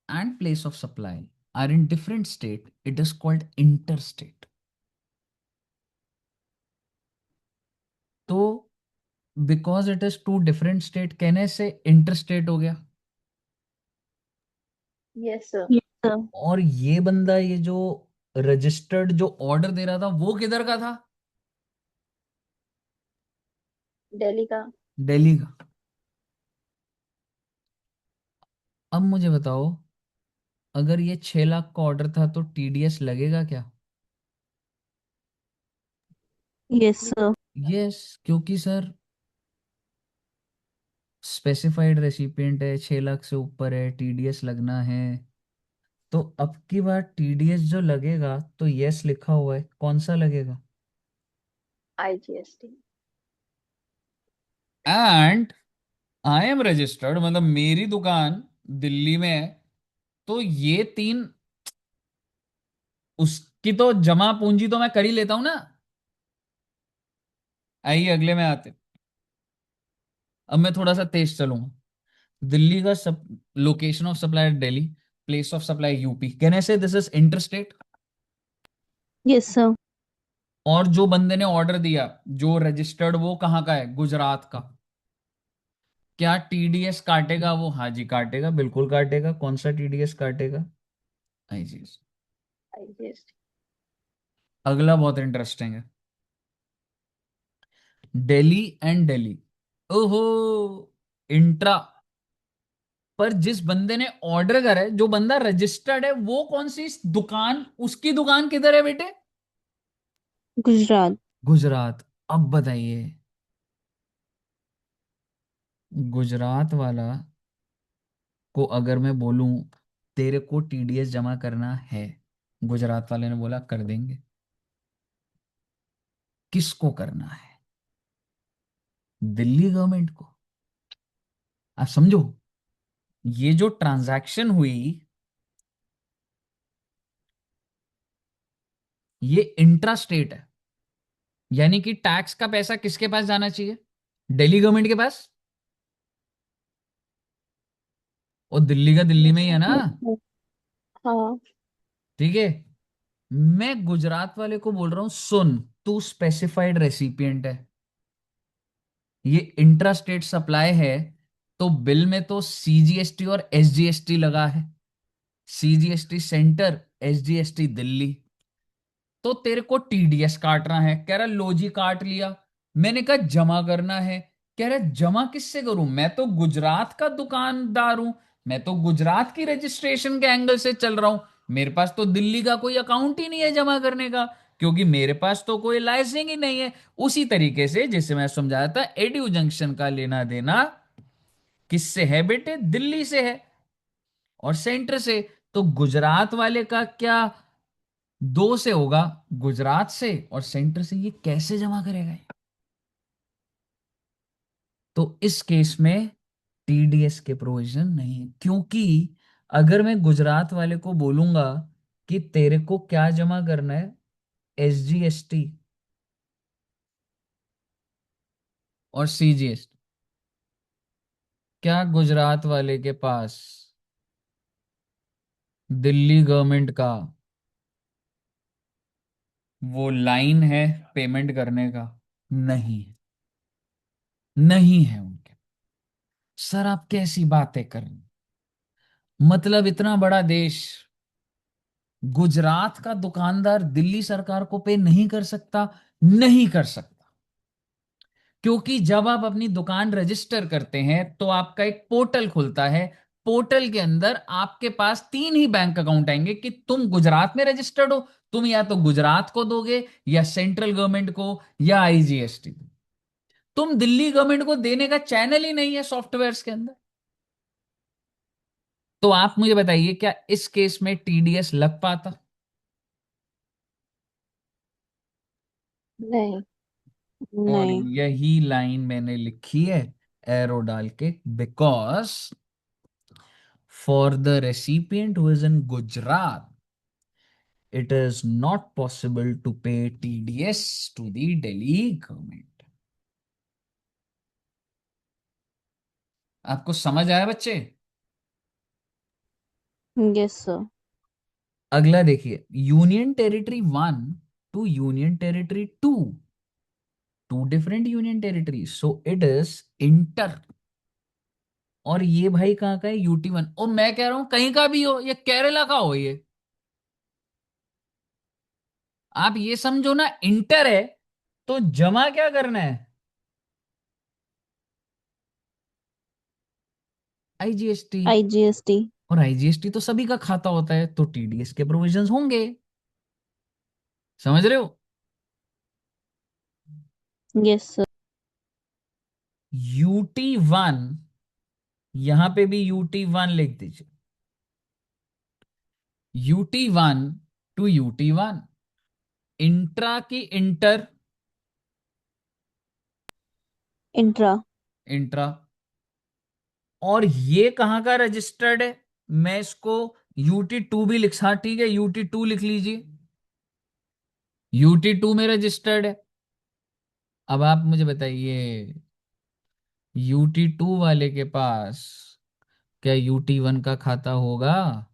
and place of supply are in different state, it is called interstate. तो because it is two different state कहने से interstate हो गया। Yes sir. Yes sir. और ये बंदा, ये जो रजिस्टर्ड जो ऑर्डर दे रहा था, वो किधर का था? दिल्ली का। दिल्ली का। अब मुझे बताओ, अगर ये 6 लाख का ऑर्डर था तो टीडीएस लगेगा क्या? Yes sir. यस, क्योंकि सर स्पेसिफाइड रेसिपिएंट है, 6 लाख से ऊपर है, टीडीएस लगना है। तो अब की बार टीडीएस जो लगेगा, तो यस लिखा हुआ है, कौन सा लगेगा? IGST. And I am registered, मतलब मेरी दुकान दिल्ली में है। तो ये तीन, उसकी तो जमा पूंजी तो मैं कर ही लेता हूं ना। आइए अगले में आते। अब मैं थोड़ा सा तेज चलूंगा। दिल्ली का सब, location of supply Delhi, place of supply UP कहने से this is interstate. Yes sir. और जो बंदे ने ऑर्डर दिया, जो रजिस्टर्ड, वो कहाँ का है? गुजरात का। क्या टीडीएस काटेगा वो? हाँ जी काटेगा, बिल्कुल काटेगा। कौन सा टीडीएस काटेगा? आईजीएस। आईजीएसटी। अगला बहुत इंटरेस्टिंग है। दिल्ली एंड दिल्ली, ओहो, इंट्रा। पर जिस बंदे ने ऑर्डर करा है, जो बंदा रजिस्टर्ड है, वो कौन सी दुकान, उसकी दुकान किधर है बेटे? गुजरात। गुजरात। अब बताइए, गुजरात वाला को अगर मैं बोलूं तेरे को टीडीएस जमा करना है, गुजरात वाले ने बोला कर देंगे। किसको करना है? दिल्ली गवर्नमेंट को। आप समझो, ये जो ट्रांजैक्शन हुई, ये इंट्रा स्टेट है। यानी कि टैक्स का पैसा किसके पास जाना चाहिए? दिल्ली गवर्नमेंट के पास। और दिल्ली का दिल्ली में यस ही है सर। ना? हाँ। ठीक है। मैं गुजरात वाले को बोल रहा हूं, सुन, तू स्पेसिफाइड रेसिपिएंट है, ये इंट्रा स्टेट सप्लाई है, तो बिल में तो सीजीएसटी और एसजीएसटी लगा है। CGST centre, SGST Delhi. तो तेरे को टीडीएस काटना है, कह रहा लो जी काट लिया। मैंने कहा जमा करना है, कह रहा जमा किससे करूं, मैं तो गुजरात का दुकानदार हूं, मैं तो गुजरात की रजिस्ट्रेशन के एंगल से चल रहा हूं, मेरे पास तो दिल्ली का कोई अकाउंट ही नहीं है जमा करने का, क्योंकि मेरे पास तो कोई लाइसेंस ही नहीं है। उसी तरीके से जैसे मैं समझाया था, एड्यू जंक्शन का लेना देना किससे है बेटे? दिल्ली से है, और सेंटर से। तो गुजरात वाले का क्या दो से होगा, गुजरात से और सेंटर से, ये कैसे जमा करेगा ये? तो इस केस में टीडीएस के प्रोविजन नहीं है, क्योंकि अगर मैं गुजरात वाले को बोलूंगा कि तेरे को क्या जमा करना है, एसजीएसटी और सीजीएसटी, क्या गुजरात वाले के पास दिल्ली गवर्नमेंट का वो लाइन है पेमेंट करने का? नहीं। नहीं है उनके। सर आप कैसी बातें कर रहे हैं? मतलब इतना बड़ा देश, गुजरात का दुकानदार दिल्ली सरकार को पे नहीं कर सकता? नहीं कर सकता। क्योंकि जब आप अपनी दुकान रजिस्टर करते हैं तो आपका एक पोर्टल खुलता है। पोर्टल के अंदर आपके पास तीन ही बैंक अकाउंट आएंगे कि तुम गुजरात में रजिस्टर्ड हो। तुम या तो गुजरात को दोगे, या सेंट्रल गवर्नमेंट को, या आईजीएसटी। तुम दिल्ली गवर्नमेंट को देने का चैनल ही नहीं है सॉफ्टवेयर्स के अंदर। तो आप मुझे बताइए, क्या इस केस में टीडीएस लग पाता? नहीं। और नहीं। यही लाइन मैंने लिखी है एरो डाल के, because for the recipient who is in Gujarat it is not possible to pay TDS to the Delhi government. आपको समझ आया बच्चे? Yes sir. अगला देखिए, union territory one to union territory two, two different union territory, so it is inter. और ये भाई कहाँ का है? यूटी 1। और मैं कह रहा हूं कहीं का भी हो, ये केरला का हो ये। आप ये समझो ना, इंटर है तो जमा क्या करना है? आईजीएसटी। आईजीएसटी। और आईजीएसटी तो सभी का खाता होता है, तो टीडीएस के प्रोविजंस होंगे। समझ रहे हो? Yes sir. UT1, यहां पे भी UT1 लिख दीजिए। UT1 टू UT1, इंट्रा की इंटर, इंट्रा। इंट्रा। और ये कहां का रजिस्टर्ड है? मैं इसको UT2 भी लिख, हाँ ठीक है, UT2 लिख लीजिए। UT2 में रजिस्टर्ड है। अब आप मुझे बताइए, UT2 वाले के पास क्या UT1 का खाता होगा?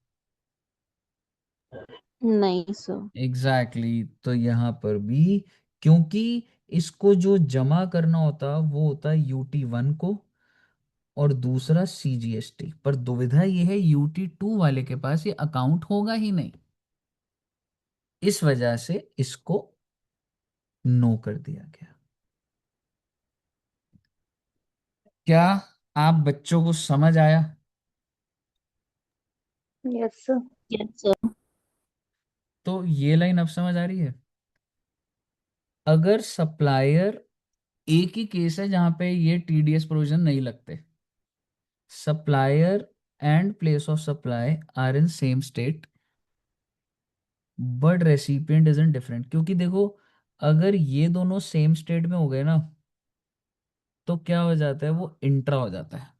नहीं सर। Exactly exactly. तो यहां पर भी, क्योंकि इसको जो जमा करना होता वो होता है UT1 को, और दूसरा CGST। पर दुविधा ये है, UT2 वाले के पास ये अकाउंट होगा ही नहीं। इस वजह से इसको नो कर दिया गया। क्या आप बच्चों को समझ आया? Yes sir. Yes sir. तो ये लाइन अब समझ आ रही है? अगर सप्लायर, एक ही केस है जहां पे ये टीडीएस प्रोविजन नहीं लगते। Supplier and place of supply are in same state, but recipient is in different. क्योंकि देखो, अगर ये दोनों सेम स्टेट में हो गए ना, तो क्या हो जाता है, वो इंट्रा हो जाता है।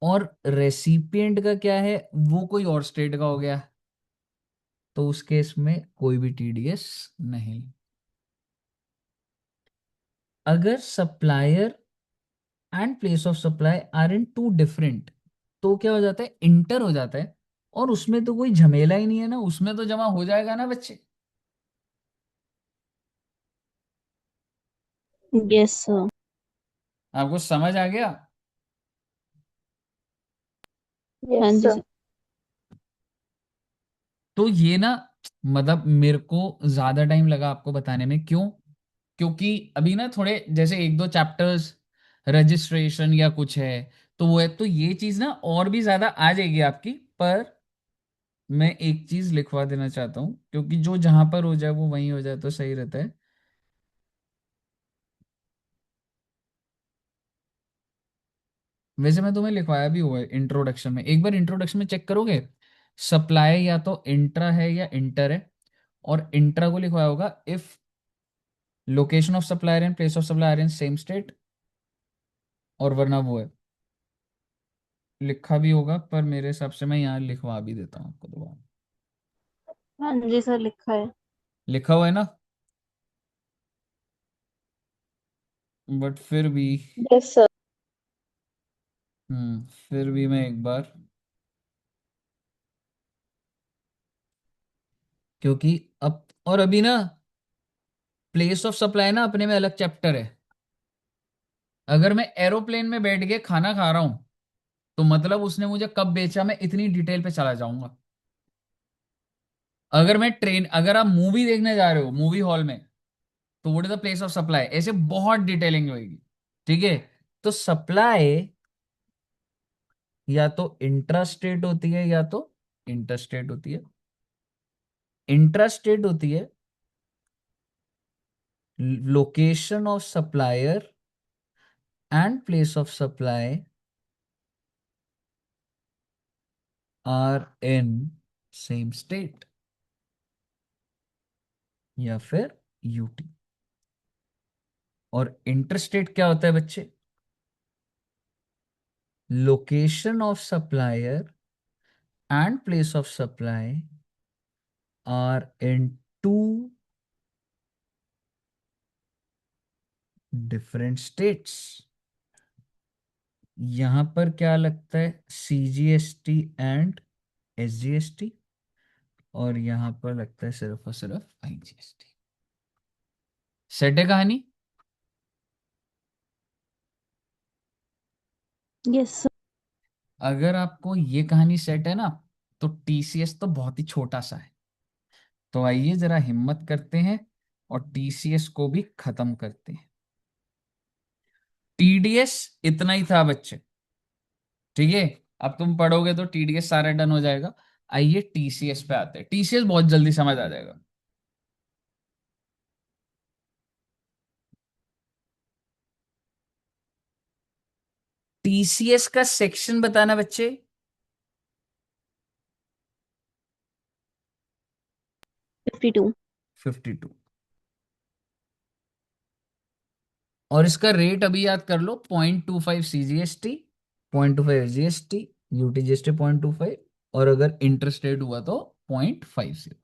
और रेसिपिएंट का क्या है, वो कोई और स्टेट का हो गया, तो उस केस में कोई भी टीडीएस नहीं। अगर supplier and place of supply are in two different, तो क्या हो जाता है, इंटर हो जाता है। और उसमें तो कोई झमेला ही नहीं है ना, उसमें तो जमा हो जाएगा ना बच्चे। Yes sir. आपको समझ आ गया? हाँ यस जी सर। सर। तो ये ना, मतलब मेरे को ज्यादा टाइम लगा आपको बताने में। क्यों? क्योंकि अभी ना थोड़े जैसे एक दो चैप्टर्स रजिस्ट्रेशन या कुछ है, तो वो है, तो ये चीज ना और भी ज्यादा आ जाएगी आपकी। पर मैं एक चीज लिखवा देना चाहता हूँ, क्योंकि जो जहां पर हो जाए वो वहीं हो जाए तो सही रहता है। वैसे मैं तुम्हें लिखवाया भी हुआ है इंट्रोडक्शन में, एक बार इंट्रोडक्शन में चेक करोगे। सप्लाई या तो इंट्रा है या इंटर है। और इंट्रा को लिखवाया होगा, if location of supplier and place of supply are in same state. और वरना वो है, लिखा भी होगा, पर मेरे हिसाब से मैं यहाँ लिखवा भी देता हूँ आपको दोबारा। हाँ जी सर, लिखा है। लिखा हुआ है ना? बट फिर भी, यस सर। फिर भी मैं एक बार, क्योंकि अब और अभी ना, प्लेस ऑफ सप्लाई ना अपने में अलग चैप्टर है। अगर मैं एरोप्लेन में बैठ के खाना खा रहा हूं तो मतलब उसने मुझे कब बेचा, मैं इतनी डिटेल पे चला जाऊंगा। अगर आप मूवी देखने जा रहे हो मूवी हॉल में, तो what is the place of supply, ऐसे बहुत डिटेलिंग होगी। ठीक है। तो सप्लाई या तो इंट्रास्टेट होती है या तो इंटरस्टेट होती है। इंट्रास्टेट होती है location of supplier and place of supply are in same state, या फिर यूटी। और इंटरस्टेट क्या होता है बच्चे? Location of supplier and place of supply are in two different states. यहां पर क्या लगता है? CGST and SGST. और यहां पर लगता है सिर्फ और सिर्फ आईजीएसटी। सेट है कहानी? Yes sir. अगर आपको ये कहानी सेट है ना, तो टीसीएस तो बहुत ही छोटा सा है। तो आइए जरा हिम्मत करते हैं और टीसीएस को भी खत्म करते हैं। टीडीएस इतना ही था बच्चे। ठीक है। अब तुम पढ़ोगे तो टीडीएस सारा डन हो जाएगा। आइए टीसीएस पे आते हैं। टीसीएस बहुत जल्दी समझ आ जाएगा। टीसीएस का सेक्शन बताना बच्चे। 52। 52। और इसका रेट अभी याद कर लो, 0.25 सीजीएसटी, 0.25 एसजीएसटी, यूटीजीएसटी 0.25, और अगर इंटरेस्ट रेट हुआ तो 0.50।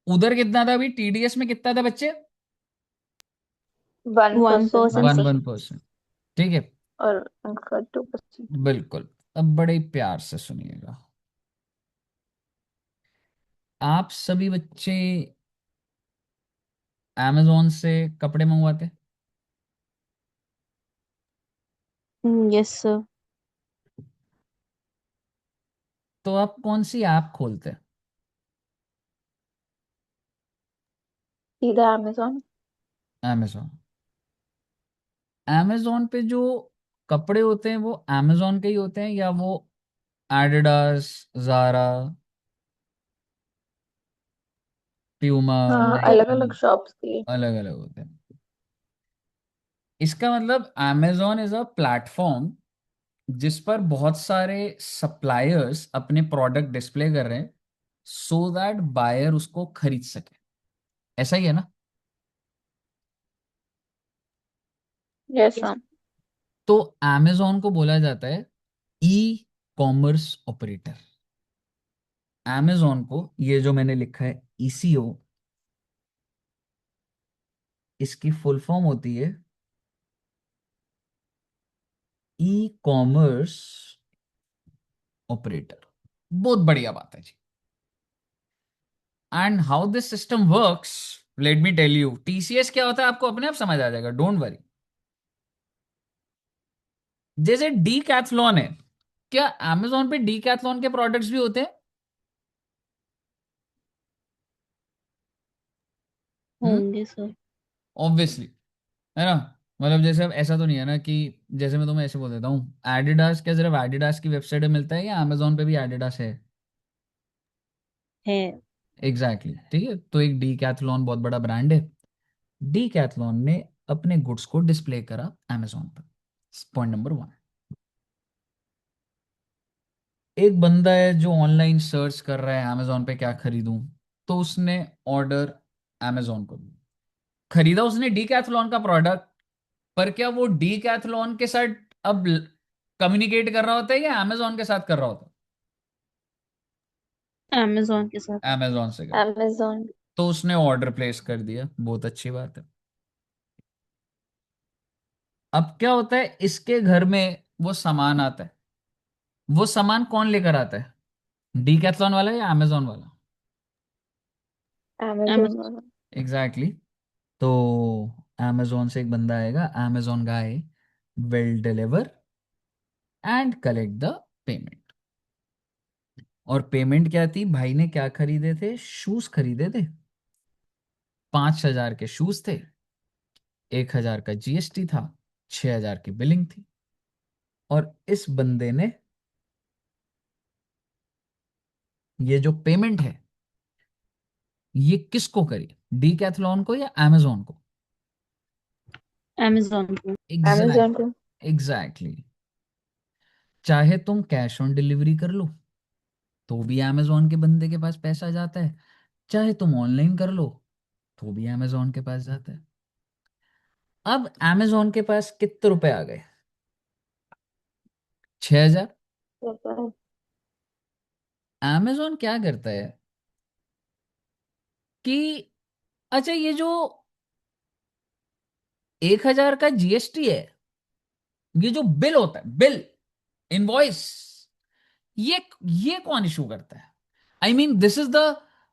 उधर कितना था अभी टीडीएस में, कितना था बच्चे? 1%। 1% वन सर। 1%। ठीक है। और उनका 2%। बिल्कुल। अब बड़े प्यार से सुनिएगा। आप सभी बच्चे amazon से कपड़े मंगवाते? Yes sir. तो आप कौन सी ऐप खोलते हैं? सीधा अमेजोन। amazon। amazon पे जो कपड़े होते हैं वो amazon के ही होते हैं, या वो एडिडास, जारा, प्यूमा, हाँ, अलग नाइकी, अलग शॉप्स की। अलग अलग होते हैं? इसका मतलब amazon इज अ प्लेटफॉर्म जिस पर बहुत सारे सप्लायर्स अपने प्रोडक्ट डिस्प्ले कर रहे हैं, सो दैट बायर उसको खरीद सके। ऐसा ही है ना? Yes yes. मैम। तो amazon को बोला जाता है ई कॉमर्स ऑपरेटर। amazon को, ये जो मैंने लिखा है ईसीओ, इसकी फुल फॉर्म होती है ई कॉमर्स ऑपरेटर। बहुत बढ़िया बात है जी। And how this system works, let me tell you. TCS क्या होता है आपको अपने आप समझ आ जाएगा, डोंट वरी। जैसे डी कैथलॉन है, क्या amazon पे डी कैथलॉन के प्रोडक्ट्स भी होते हैं? हम्म। होंगे सर। ऑब्वियसली। है ना? मतलब जैसे अब ऐसा तो नहीं है ना कि, जैसे मैं तुम्हें ऐसे बोल देता हूँ, एडिडास क्या सिर्फ एडिडास की वेबसाइट पे मिलता है, या amazon पे भी एडिडास है? है। Exactly exactly। ठीक है। तो एक डी कैथलॉन बहुत बड़ा ब्रांड है। डी कैथलॉन ने अपने गुड्स को डिस्प्ले करा amazon पर। Point number 1। एक बंदा है जो ऑनलाइन सर्च कर रहा है amazon पे क्या खरीदूं, तो उसने ऑर्डर amazon को दिया। खरीदा उसने डीकैथलॉन का प्रोडक्ट, पर क्या वो डीकैथलॉन के साथ अब कम्युनिकेट कर रहा होता है या amazon के साथ कर रहा होता अमेजोन के साथ। है? amazon से कर। अमेजोन। तो उसने ऑर्डर प्लेस कर दिया, बहुत अच्छी बात है। अब क्या होता है, इसके घर में वो सामान आता है। वो सामान कौन लेकर आता है? डीकैथलॉन वाला या amazon वाला? Amazon Amazon. वाला। Exactly exactly। तो amazon से एक बंदा आएगा, amazon guy, will deliver and collect the payment. और पेमेंट क्या थी? भाई ने क्या खरीदे थे? शूज खरीदे थे। 5,000 के शूज थे, 1,000 का जीएसटी था, 6,000 की बिलिंग थी। और इस बंदे ने ये जो पेमेंट है ये किसको करी? डीकैथलॉन को या amazon को? अमेजोन को। एग्जैक्ट अमेजोन को। एग्जैक्टली। चाहे तुम कैश ऑन डिलीवरी कर लो तो भी amazon के बंदे के पास पैसा जाता है, चाहे तुम ऑनलाइन कर लो तो भी amazon के पास जाता है। अब amazon के पास कितने रुपए आ गए? 6,000। ऐसा है। amazon क्या करता है कि अच्छा ये जो 1,000 का जीएसटी है, ये जो बिल होता है, बिल, इनवॉइस, ये ये कौन इशू करता है? I mean this is the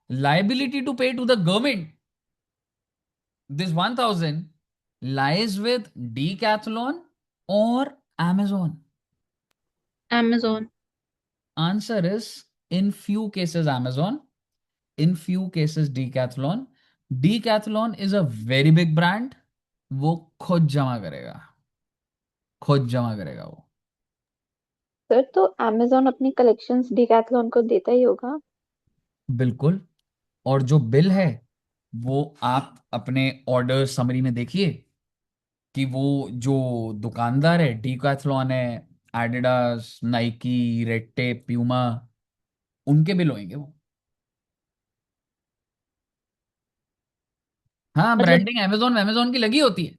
liability to pay to the government. This 1,000 lies with Decathlon or Amazon? Amazon. Answer is in few cases Amazon, in few cases Decathlon. Decathlon is a very big brand, वो खुद जमा करेगा, खुद जमा करेगा वो। Sir तो Amazon अपनी कलेक्शंस डिकैथलॉन को देता ही होगा। बिल्कुल। और जो बिल है वो आप अपने ऑर्डर समरी में देखिए कि वो जो दुकानदार है, डीकैथलॉन है, Adidas, Nike, red tape, Puma, उनके बिल होंगे वो। हाँ, मतलब ब्रांडिंग अमेजोन अमेजोन की लगी होती है,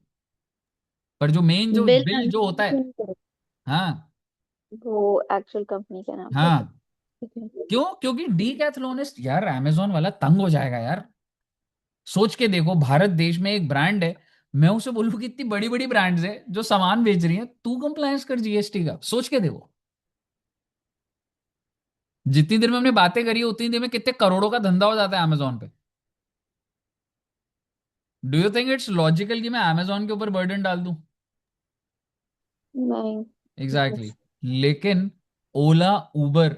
पर जो मेन जो बिल बिल जो होता अमेजोन है। क्यों नहीं करेगा? हाँ। वो एक्चुअल कंपनी के नाम पे हाँ। ठीक है। क्यों? क्योंकि डीकैथलॉनिस्ट यार, अमेजोन वाला तंग हो जाएगा यार। सोच के देखो, भारत देश में एक ब्रांड है, मैं उसे बोलूं कि इतनी बड़ी बड़ी ब्रांड्स है जो सामान बेच रही है, तू कंप्लायंस कर जीएसटी का, सोच के देखो। जितनी देर में हमने बातें करी है, उतनी देर में कितने करोड़ों का धंधा हो जाता है अमेजोन पे। Do you think it's logical कि मैं अमेजोन के ऊपर बर्डन डाल दूं? नहीं। Exactly exactly. लेकिन ओला, उबर,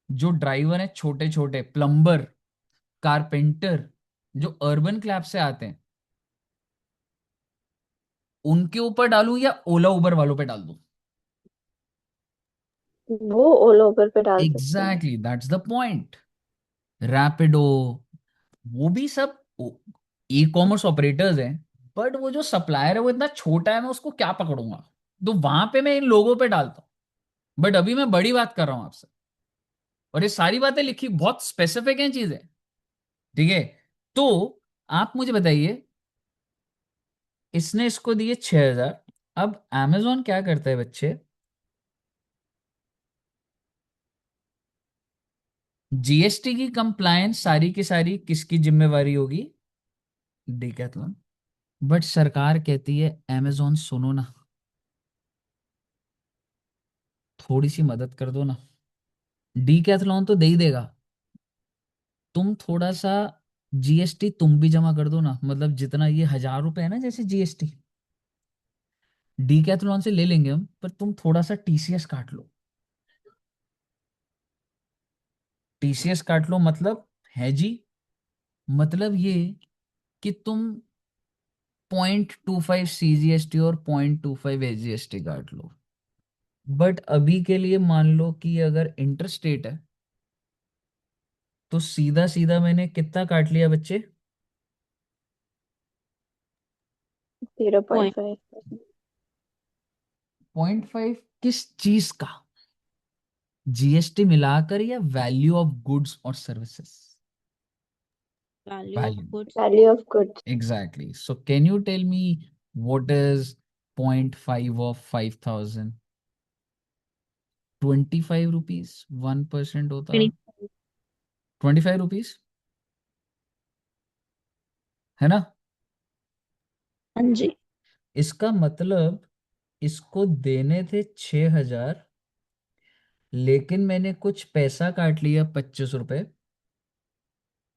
जो ड्राइवर हैं, छोटे छोटे प्लम्बर, कारपेंटर, जो अर्बन क्लैब से आते हैं, उनके ऊपर डालूं या ओला उबर वालों पे डाल दूं? वो ऑल ओवर पे डाल सकते हैं। Exactly, that's the point. Rapido, वो भी सब ई कॉमर्स ऑपरेटर्स हैं, बट वो जो सप्लायर है वो इतना छोटा है, मैं उसको क्या पकड़ूंगा? तो वहां पे मैं इन लोगों पे डालता हूँ। बट अभी मैं बड़ी बात कर रहा हूं आपसे, और ये सारी बातें लिखी बहुत स्पेसिफिक हैं चीजें। ठीक है? तो आप मुझे बताइए, इसने इसको दिए 6,000। अब amazon क्या करता है बच्चे? जीएसटी की कंप्लायंस सारी की सारी किसकी जिम्मेवारी होगी? डिकैथलॉन। बट सरकार कहती है amazon सुनो ना, थोड़ी सी मदद कर दो ना। डीकैथलॉन तो दे ही देगा, तुम थोड़ा सा जीएसटी तुम भी जमा कर दो ना, मतलब जितना ये 1,000 रुपए है ना, जैसे जीएसटी डीकैथलॉन से ले लेंगे हम, पर तुम थोड़ा सा टीसीएस काट लो। टीसीएस काट लो मतलब है जी, मतलब ये कि तुम 0.25 सीजीएसटी और 0.25 एसजीएसटी काट लो। बट अभी के लिए मान लो कि अगर इंटरस्टेट है, तो सीधा सीधा मैंने कितना काट लिया बच्चे? पॉइंट। 0.5%। 0.5 किस चीज का? जीएसटी मिलाकर या वैल्यू ऑफ गुड्स और services? Value of value. Goods. Value of goods. Exactly, so can you tell me what is 0.5 of 5,000? 25 rupees, 1% होता, 25 रुपीज, है ना? हाँ जी। इसका मतलब इसको देने थे 6,000, लेकिन मैंने कुछ पैसा काट लिया, 25 रुपए,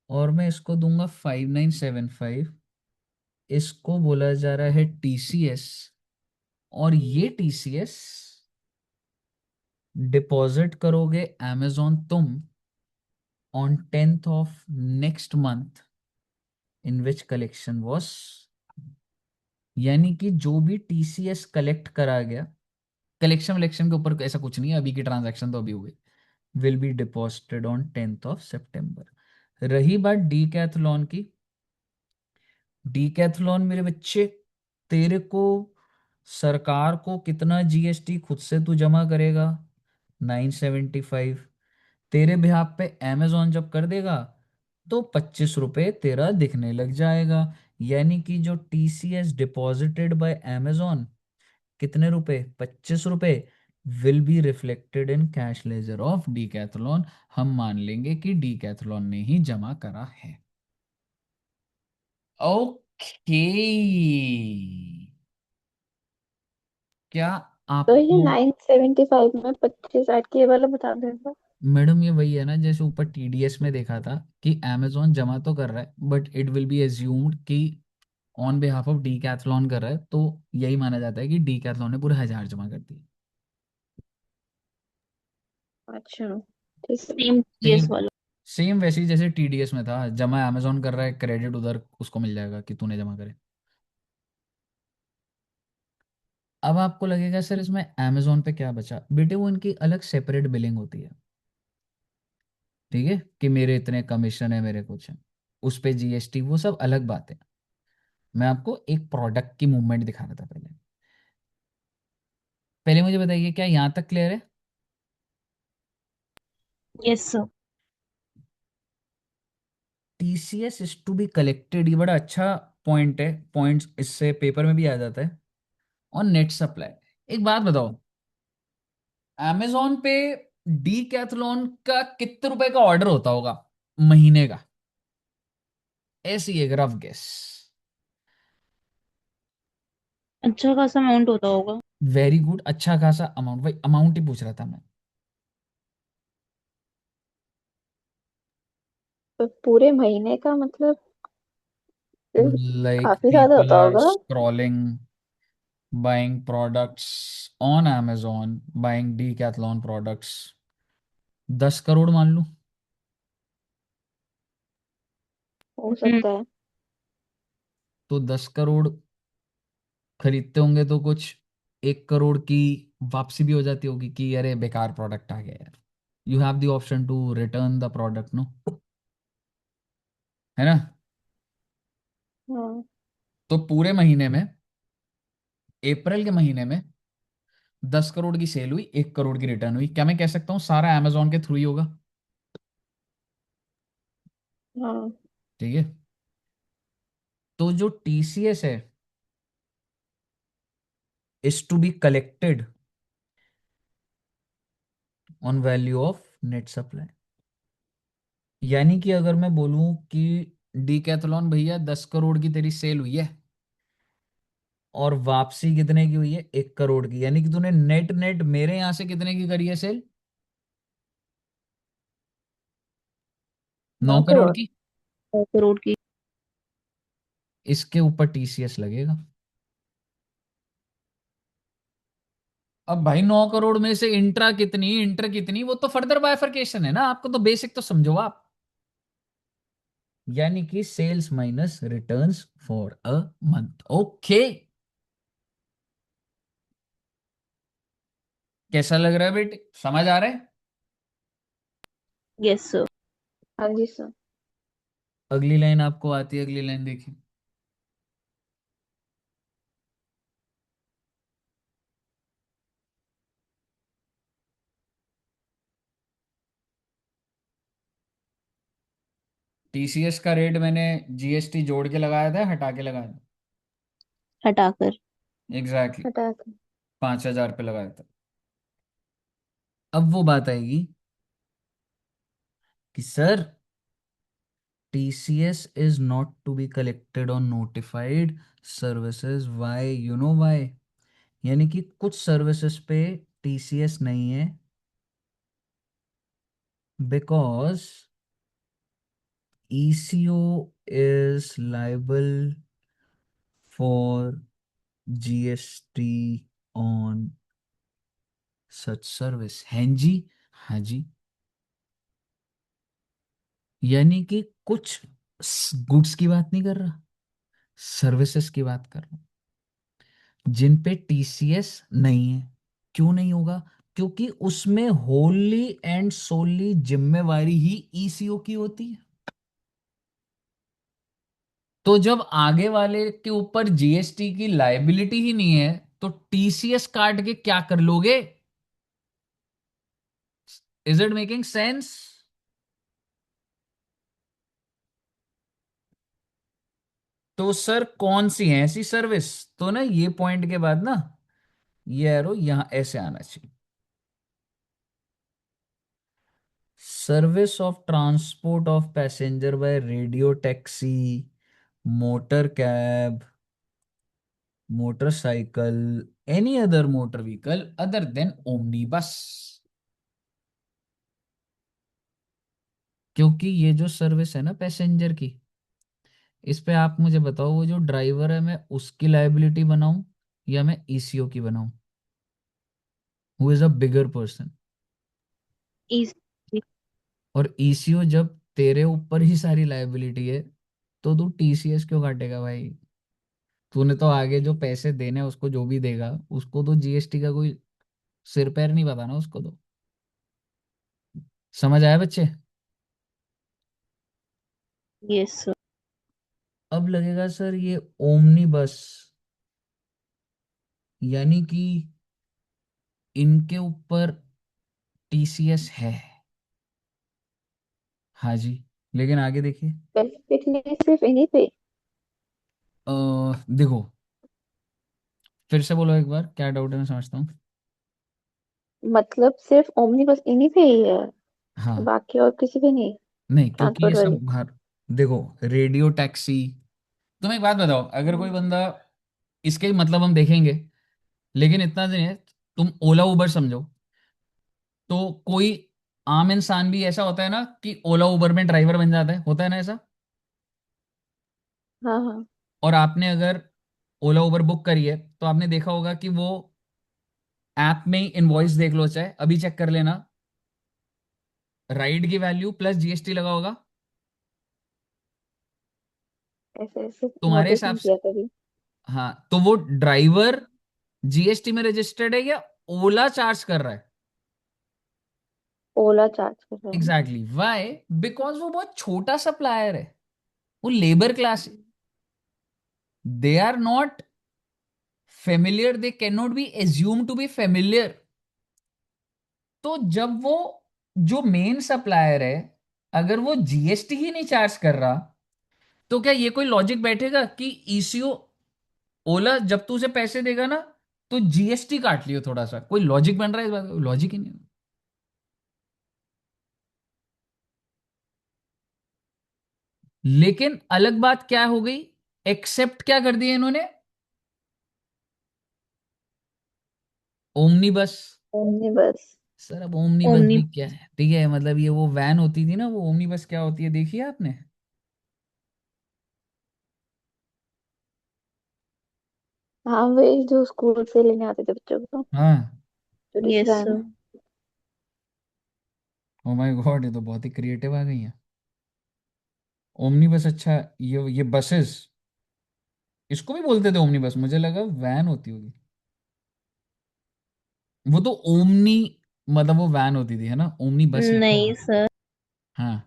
और मैं इसको दूंगा 5,975। इसको बोला जा रहा है टीसीएस, और ये टीसीएस डिपॉजिट करोगे amazon तुम on 10th of next month in which collection was, यानी कि जो भी टीसीएस कलेक्ट करा गया, कलेक्शन वलेक्शन के ऊपर ऐसा कुछ नहीं है, अभी की ट्रांजैक्शन तो अभी हो गई, will be deposited on 10th of सितंबर। रही बात डीकैथलॉन की, डीकैथलॉन मेरे बच्चे, तेरे को सरकार को कितना जीएसटी खुद से तू जमा करेगा, 975। तेरे बिहाफ पे amazon जब कर देगा तो 25 रुपए तेरा दिखने लग जाएगा। यानी कि जो टीसीएस डिपॉजिटेड बाय amazon, कितने रुपए, 25 रुपए, will be reflected in cash ledger of Decathlon. हम मान लेंगे कि डीकैथलॉन ने ही जमा करा है। ओके, क्या तो ये आपको, 975 में 25 ऐड के, ये वाला बता देना। मैडम ये वही है ना जैसे ऊपर टीडीएस में देखा था कि amazon जमा तो कर रहा है but it will be assumed कि ऑन बिहाफ ऑफ डीकैथलॉन कर रहा है, तो यही माना जाता है कि डीकैथलॉन ने पूरे 1000 जमा कर दिए। अच्छा, ठीक है। सेम जीएस सेम, वाला। सेम वैसे ही जैसे टीडीएस में था, जमा amazon कर रहा है, क्रेडिट उधर उसको मिल जाएगा कि तूने जमा करे। अब आपको लगेगा सर इसमें amazon पे क्या बचा, बेटे वो इनकी अलग सेपरेट बिलिंग होती है, ठीक है, कि मेरे इतने कमीशन है, मेरे कुछ है, उस पे जीएसटी, वो सब अलग बात है। मैं आपको एक प्रोडक्ट की मूवमेंट दिखा रहा था पहले। पहले मुझे बताइए क्या यहाँ तक क्लियर है? Yes sir. TCS is to be collected, ये बड़ा अच्छा पॉइंट है, पॉइंट्स इससे पेपर में भी आ जाता है। और नेट सप्लाई, एक बात बताओ, amazon पे डी कैथलॉन का कितने रुपए का ऑर्डर होता होगा महीने का, ऐसी एक रफ गेस। अच्छा खासा अमाउंट होता होगा। वेरी गुड, अच्छा खासा अमाउंट, भाई अमाउंट ही पूछ रहा था मैं। तो पूरे महीने का मतलब फिर लाइक काफी ज्यादा पीपल होता आर होगा। Scrolling, buying products on amazon, buying decathlon products, 10 crore मान लूं, हो हम्म। सकता है। तो 10 करोड़ खरीदते होंगे तो कुछ 1 करोड़ की वापसी भी हो जाती होगी कि अरे बेकार प्रोडक्ट आ गया यार। You have the option to return the product, no, है ना? हाँ। तो पूरे महीने में, अप्रैल के महीने में 10 करोड़ की सेल हुई, 1 करोड़ की रिटर्न हुई, क्या मैं कह सकता हूँ सारा अमेजोन के थ्रू ही होगा? हाँ। ठीक है, तो जो टीसीएस है is to be collected on value of net supply. यानी कि अगर मैं बोलूं कि डीकैथलॉन भैया 10 करोड़ की तेरी सेल हुई है और वापसी कितने की हुई है, 1 करोड़ की, यानी कि तूने नेट नेट मेरे यहां से कितने की करी है सेल, 9 9 करोड़ करोड़ की। 100 करोड़ की। इसके ऊपर टीसीएस लगेगा। अब भाई 9 करोड़ में से इंट्रा कितनी, इंटर कितनी, वो तो फर्दर बाइफरकेशन है ना, आपको तो बेसिक तो समझो आप। यानी कि sales minus returns for a month. Okay, कैसा लग रहा है बेटे, समझ आ रहा है? Yes sir. हाँ जी सर। अगली लाइन आपको आती है, अगली लाइन देखिए। टीसीएस का रेट मैंने जीएसटी जोड़ के लगाया था, हटा के लगाया था? हटाकर। एग्जैक्टली, हटा के। 5,000 पे लगाया था। अब वो बात आएगी कि sir TCS is not to be collected on notified services, why, you know why? यानी कि कुछ सर्विसेज पे टीसीएस नहीं है because ECO is liable for GST on such service. हैं जी? हाँ जी। यानी कि कुछ गुड्स की बात नहीं कर रहा, सर्विसेज की बात कर रहा हूं जिन पे टीसीएस नहीं है। क्यों नहीं होगा? क्योंकि उसमें होली एंड सोली जिम्मेवारी ही ईसीओ की होती है। तो जब आगे वाले के ऊपर जीएसटी की लायबिलिटी ही नहीं है, तो टीसीएस काट के क्या कर लोगे? Is it making sense? तो सर कौन सी है ऐसी सर्विस? तो ना ये पॉइंट के बाद ना ये एरो यहां ऐसे आना चाहिए। Service of transport of passenger by radio taxi, motor cab, motorcycle, any other motor vehicle other than omnibus. क्योंकि ये जो सर्विस है ना पैसेंजर की, इस पे आप मुझे बताओ, वो जो ड्राइवर है मैं उसकी लायबिलिटी बनाऊं या मैं ईसीओ की बनाऊं? Who is a bigger person? Easy. और ईसीओ जब तेरे ऊपर ही सारी लायबिलिटी है, तो तू टीसीएस क्यों काटेगा भाई? तूने तो आगे जो पैसे देने हैं उसको, जो भी देगा उसको, तो जीएसटी का कोई सिर पैर नहीं पता ना उसको तो। समझ आया बच्चे? Yes sir. अब लगेगा सर ये ओमनी बस, यानी कि इनके ऊपर टीसीएस है। हाँ जी। लेकिन आगे देखिए। स्पेसिफिकली सिर्फ इन्हीं पे? देखो, फिर से बोलो एक बार, क्या डाउट है मैं समझता हूँ। मतलब सिर्फ ओमनी बस इन्हीं पे ही है? हाँ। बाकी और किसी पे नहीं? नहीं, क्योंकि ये ट्रांसपोर्ट सब वाले? बाहर। देखो, रेडियो टैक्सी। तुम एक बात बताओ, अगर कोई हम्म। बंदा, इसके मतलब हम देखेंगे, लेकिन इतना नहीं है, तुम ओला उबर समझो। तो कोई आम इंसान भी ऐसा होता है ना कि ओला उबर में ड्राइवर बन जाता है, होता है ना ऐसा? हाँ हाँ। और आपने अगर ओला उबर बुक करी है तो आपने देखा होगा कि वो ऐप में ही इनवॉइस देख लो, चाहे अभी चेक कर लेना, राइड की वैल्यू प्लस जीएसटी लगा होगा। ऐसे ऐसे तुम्हारे नोटिस हिसाब नहीं से, किया कभी। हाँ, तो वो ड्राइवर जीएसटी में रजिस्टर्ड है या ओला चार्ज कर रहा है? ओला चार्ज कर रहे हैं। एग्जैक्टली वाई, बिकॉज वो बहुत छोटा सप्लायर है, वो लेबर क्लास है। They are not familiar, they can not be assume to be familiar. तो जब वो जो मेन सप्लायर है, अगर वो जीएसटी ही नहीं चार्ज कर रहा, तो क्या ये कोई लॉजिक बैठेगा कि ईसीओ, ओला जब तू उसे पैसे देगा ना तो जीएसटी काट लियो थोड़ा सा? कोई लॉजिक बन रहा है इस बात का? लॉजिक ही नहीं। लेकिन अलग बात क्या हो गई, एक्सेप्ट क्या कर दिया इन्होंने? ओमनी बस। ओमनी बस। सर अब ओमनी बस ओमनी। भी क्या है? ठीक है, मतलब ये वो वैन होती थी ना, वो ओमनी बस क्या होती है देखिए आपने? हाँ वही जो स्कूल से लेने आते थे बच्चों को, हाँ। Tourist yes van. Sir. Oh my god, ये तो बहुत ही क्रिएटिव आ गई है। ओमनी बस, अच्छा, ये बसेस, इसको भी बोलते थे ओमनी बस? मुझे लगा वैन होती होगी। वो तो ओमनी, मतलब वो वैन होती थी है ना, ओमनी बस लिखा नहीं हुआ। सर। हाँ।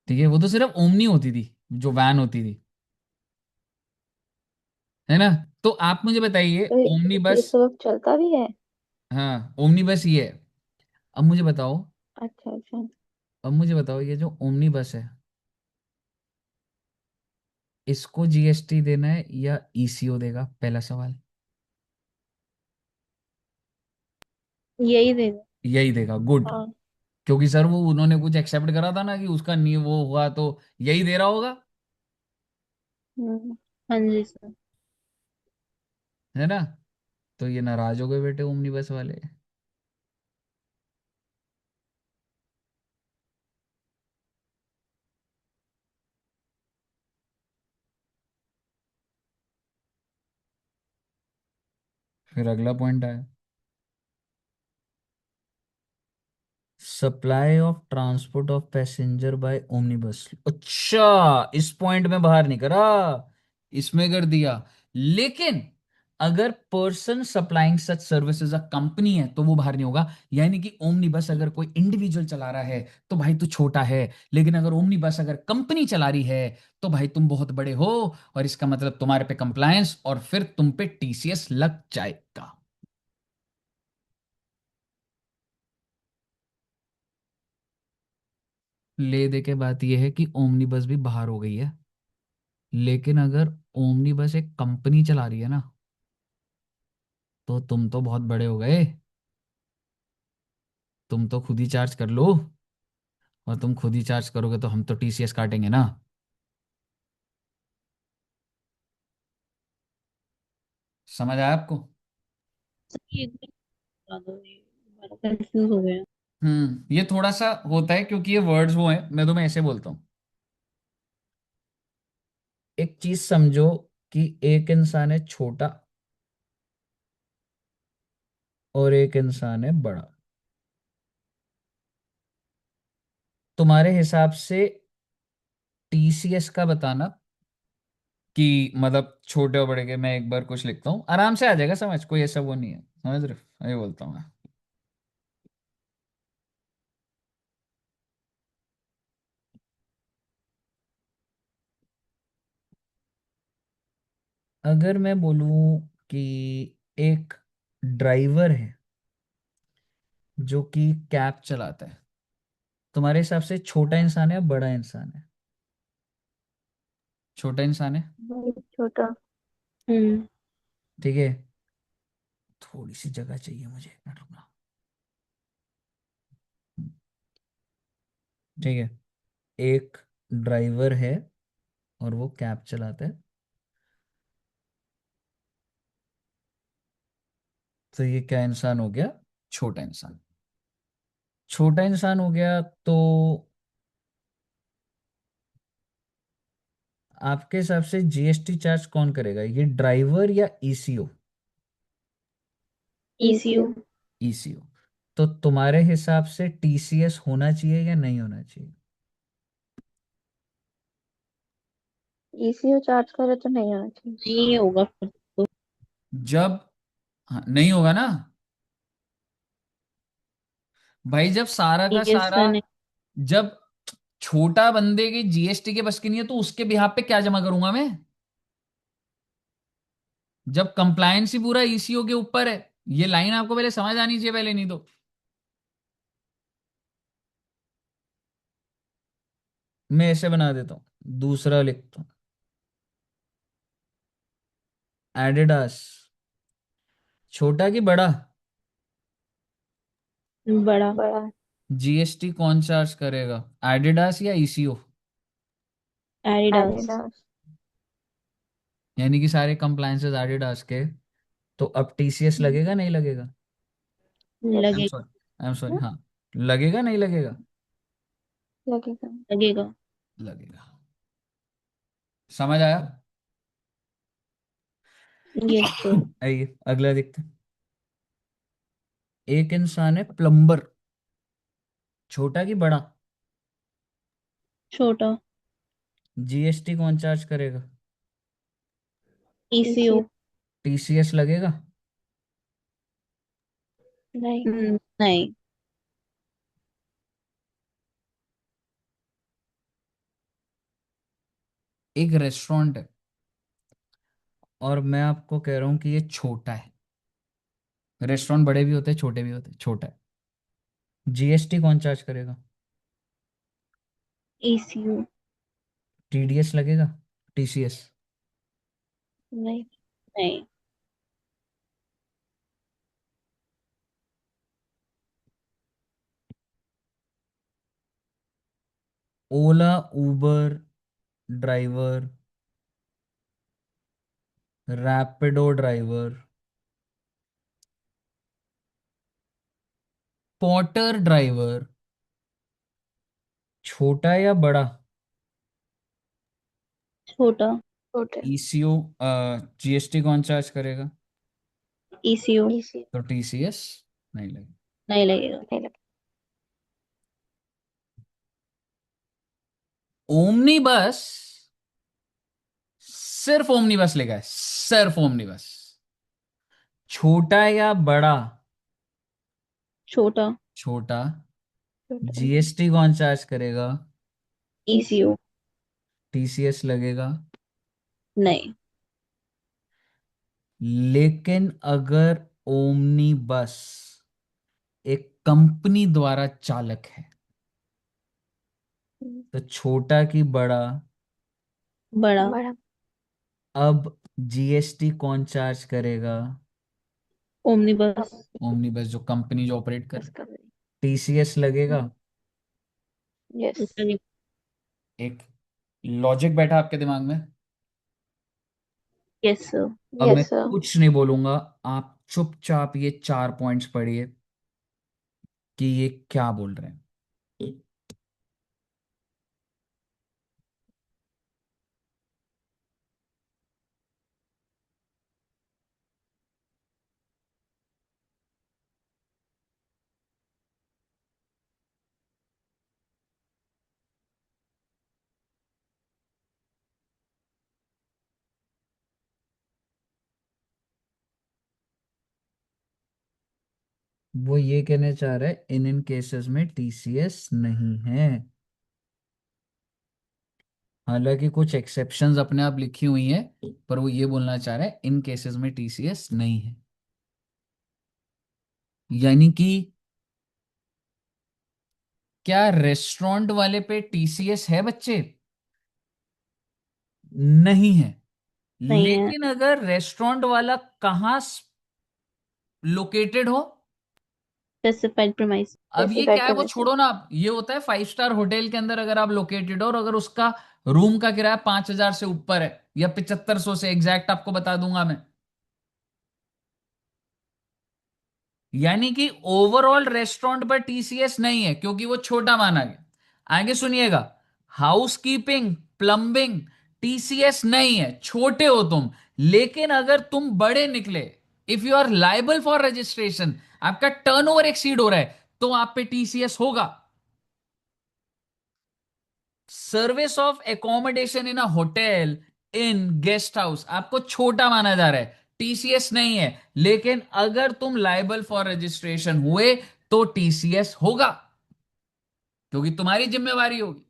ठीक है, वो तो सिर्फ ओमनी होती थी, जो वैन होती थी, है ना? तो आप मुझे बताइए, तो ओमनी ये बस। सब अब चलता भी है? हाँ, ओमनी बस ये है। अब मुझे बताओ, अच्छा अच्छा। अब मुझे बताओ, ये जो ओमनी बस है, इसको जीएसटी देना है या ईसीओ देगा? पहला सवाल। यही देगा। यही देगा, गुड। हाँ। क्योंकि सर वो उन्होंने कुछ एक्सेप्ट करा था ना कि उसका नहीं वो हुआ, तो यही दे रहा होगा, हम्म। हाँ जी सर। है ना? तो ये नाराज हो गए बेटे ओमनी बस वाले। फिर अगला पॉइंट आया, supply of transport of passenger by omnibus. अच्छा, इस पॉइंट में बाहर नहीं करा, इसमें कर दिया। लेकिन अगर person supplying such services a company है तो वो बाहर नहीं होगा। यानी कि ओमनी बस अगर कोई इंडिविजुअल चला रहा है तो भाई तू छोटा है, लेकिन अगर ओमनी बस अगर कंपनी चला रही है तो भाई तुम बहुत बड़े हो, और इसका मतलब तुम्हारे पे कंप्लायंस और फिर तुम पे टीसीएस लग जाएगा। ले दे के बात यह है कि ओमनी बस भी बाहर हो गई है, लेकिन अगर ओमनी बस एक कंपनी चला रही है ना, तो तुम तो बहुत बड़े हो गए, तुम तो खुद ही चार्ज कर लो, और तुम खुद ही चार्ज करोगे तो हम तो टीसीएस काटेंगे ना। समझ आया आपको? सर ये एक बार बता दो, ये बड़ा कंफ्यूज हो गया। ये थोड़ा सा होता है क्योंकि ये वर्ड्स वो हैं, मैं तुम्हें ऐसे बोलता हूँ। एक चीज समझो कि एक इंसान है छोटा और एक इंसान है बड़ा। तुम्हारे हिसाब से टीसीएस का बताना कि मतलब छोटे और बड़े के, मैं एक बार कुछ लिखता हूँ, आराम से आ जाएगा समझ, कोई ऐसा वो नहीं है, समझ रहे हो? ये बोलता हूँ मैं। अगर मैं बोलूं कि एक ड्राइवर है जो कि कैब चलाता है, तुम्हारे हिसाब से छोटा इंसान है या बड़ा इंसान है? छोटा इंसान है। वही छोटा। हम्म। ठीक है, थोड़ी सी जगह चाहिए मुझे, एक मिनट रुकना। ठीक है, एक ड्राइवर है और वो कैब चलाता है, तो ये क्या इंसान हो गया? छोटा इंसान। छोटा इंसान हो गया तो आपके हिसाब से जीएसटी चार्ज कौन करेगा, ये ड्राइवर या ईसीओ? ईसीयू। ईसीयू। ईसीओ। तो तुम्हारे हिसाब से टीसीएस होना चाहिए या नहीं होना चाहिए? ईसीयू चार्ज करे तो नहीं होना चाहिए। नहीं होगा फिर तो। जब, हाँ, नहीं होगा ना भाई, जब सारा का ठीक है सारा, सर ने। जब छोटा बंदे की जीएसटी के बस की नहीं है तो उसके बिहाफ पे क्या जमा करूंगा मैं? जब कंप्लायंस ही पूरा ईसीओ के ऊपर है। ये लाइन आपको पहले समझ आनी चाहिए, पहले नहीं तो। मैं ऐसे बना देता हूँ, दूसरा लिखता हूँ, एडिडास। छोटा कि बड़ा? बड़ा। बड़ा। जीएसटी कौन चार्ज करेगा, एडिडास या ईसीओ? एडिडास। एडिडास। यानी कि सारे कंप्लायंसेस एडिडास के, तो अब टीसीएस लगेगा नहीं लगेगा? आई एम लगे। सॉरी, आई एम सॉरी, हाँ, लगेगा नहीं लगेगा? लगेगा। लगेगा। लगेगा। समझ आया? Yes sir. आइए अगला देखते हैं। एक इंसान है प्लम्बर, छोटा कि बड़ा? छोटा। जीएसटी कौन चार्ज करेगा? ईसीयू। ईसीयू। टीसीएस लगेगा? नहीं। नहीं। एक रेस्टोरेंट है और मैं आपको कह रहा हूं कि ये छोटा है। रेस्टोरेंट बड़े भी होते हैं छोटे भी होते हैं, छोटा है। जीएसटी कौन चार्ज करेगा? ईसीयू। टीडीएस लगेगा? टीसीएस? नहीं। नहीं। Ola, Uber driver, Rapido driver, Porter driver, छोटा या बड़ा? छोटा। छोटे। ईसीओ, जीएसटी कौन चार्ज करेगा? ईसीयू। ECU। तो टीसीएस नहीं लगेगा। नहीं लगेगा। नहीं लगा। ओमनी बस, सिर्फ ओमनी बस लेगा, सिर्फ ओमनी बस। छोटा या बड़ा? छोटा। छोटा। छोटा। जीएसटी कौन चार्ज करेगा? ईसीयू। ECU। टीसीएस लगेगा। नहीं। लेकिन अगर ओमनी बस एक कंपनी द्वारा चालक है, तो छोटा की बड़ा? बड़ा। बड़ा। अब जीएसटी कौन चार्ज करेगा? ओमनी बस। ओमनी बस जो कंपनी जो ऑपरेट कर, डिस्कवरी। टीसीएस लगेगा। यस। उसका नहीं। एक लॉजिक बैठा आपके दिमाग में? Yes sir. अब मैं यस सर। कुछ नहीं बोलूंगा, आप चुपचाप ये 4 पॉइंट्स पढ़िए कि ये क्या बोल रहे हैं। वो ये कहने चाह रहा है इन केसेस में टीसीएस नहीं है। हालांकि कुछ एक्सेप्शंस अपने आप लिखी हुई हैं, पर वो ये बोलना चाह रहा है इन केसेस में टीसीएस नहीं है। यानी कि क्या रेस्टोरेंट वाले पे टीसीएस है बच्चे? नहीं है। नहीं है। लेकिन अगर रेस्टोरेंट वाला कहाँ लोकेटेड हो? Specified premise. अब ये क्या स्पेसिफाइड है वो प्रीमिसेस। छोड़ो ना, आप ये होता है 5 स्टार होटल के अंदर अगर आप लोकेटेड हो और अगर उसका रूम का किराया 5,000 से ऊपर है या 7,500 से, एग्जैक्ट आपको बता दूंगा मैं। यानी कि ओवरऑल रेस्टोरेंट पर टीसीएस नहीं है क्योंकि वो छोटा माना गया। आगे सुनिएगा, हाउसकीपिंग, प्लम्बिंग, टीसीएस नहीं है, छोटे हो तुम। लेकिन अगर तुम बड़े निकले, if you are liable for registration, आपका टर्नओवर एक्सीड हो रहा है, तो आप पे टीसीएस होगा। Service of accommodation in a hotel, in guest house, आपको छोटा माना जा रहा है, टीसीएस नहीं है। लेकिन अगर तुम लाइबल फॉर रजिस्ट्रेशन हुए तो टीसीएस होगा, क्योंकि तुम्हारी जिम्मेवारी होगी।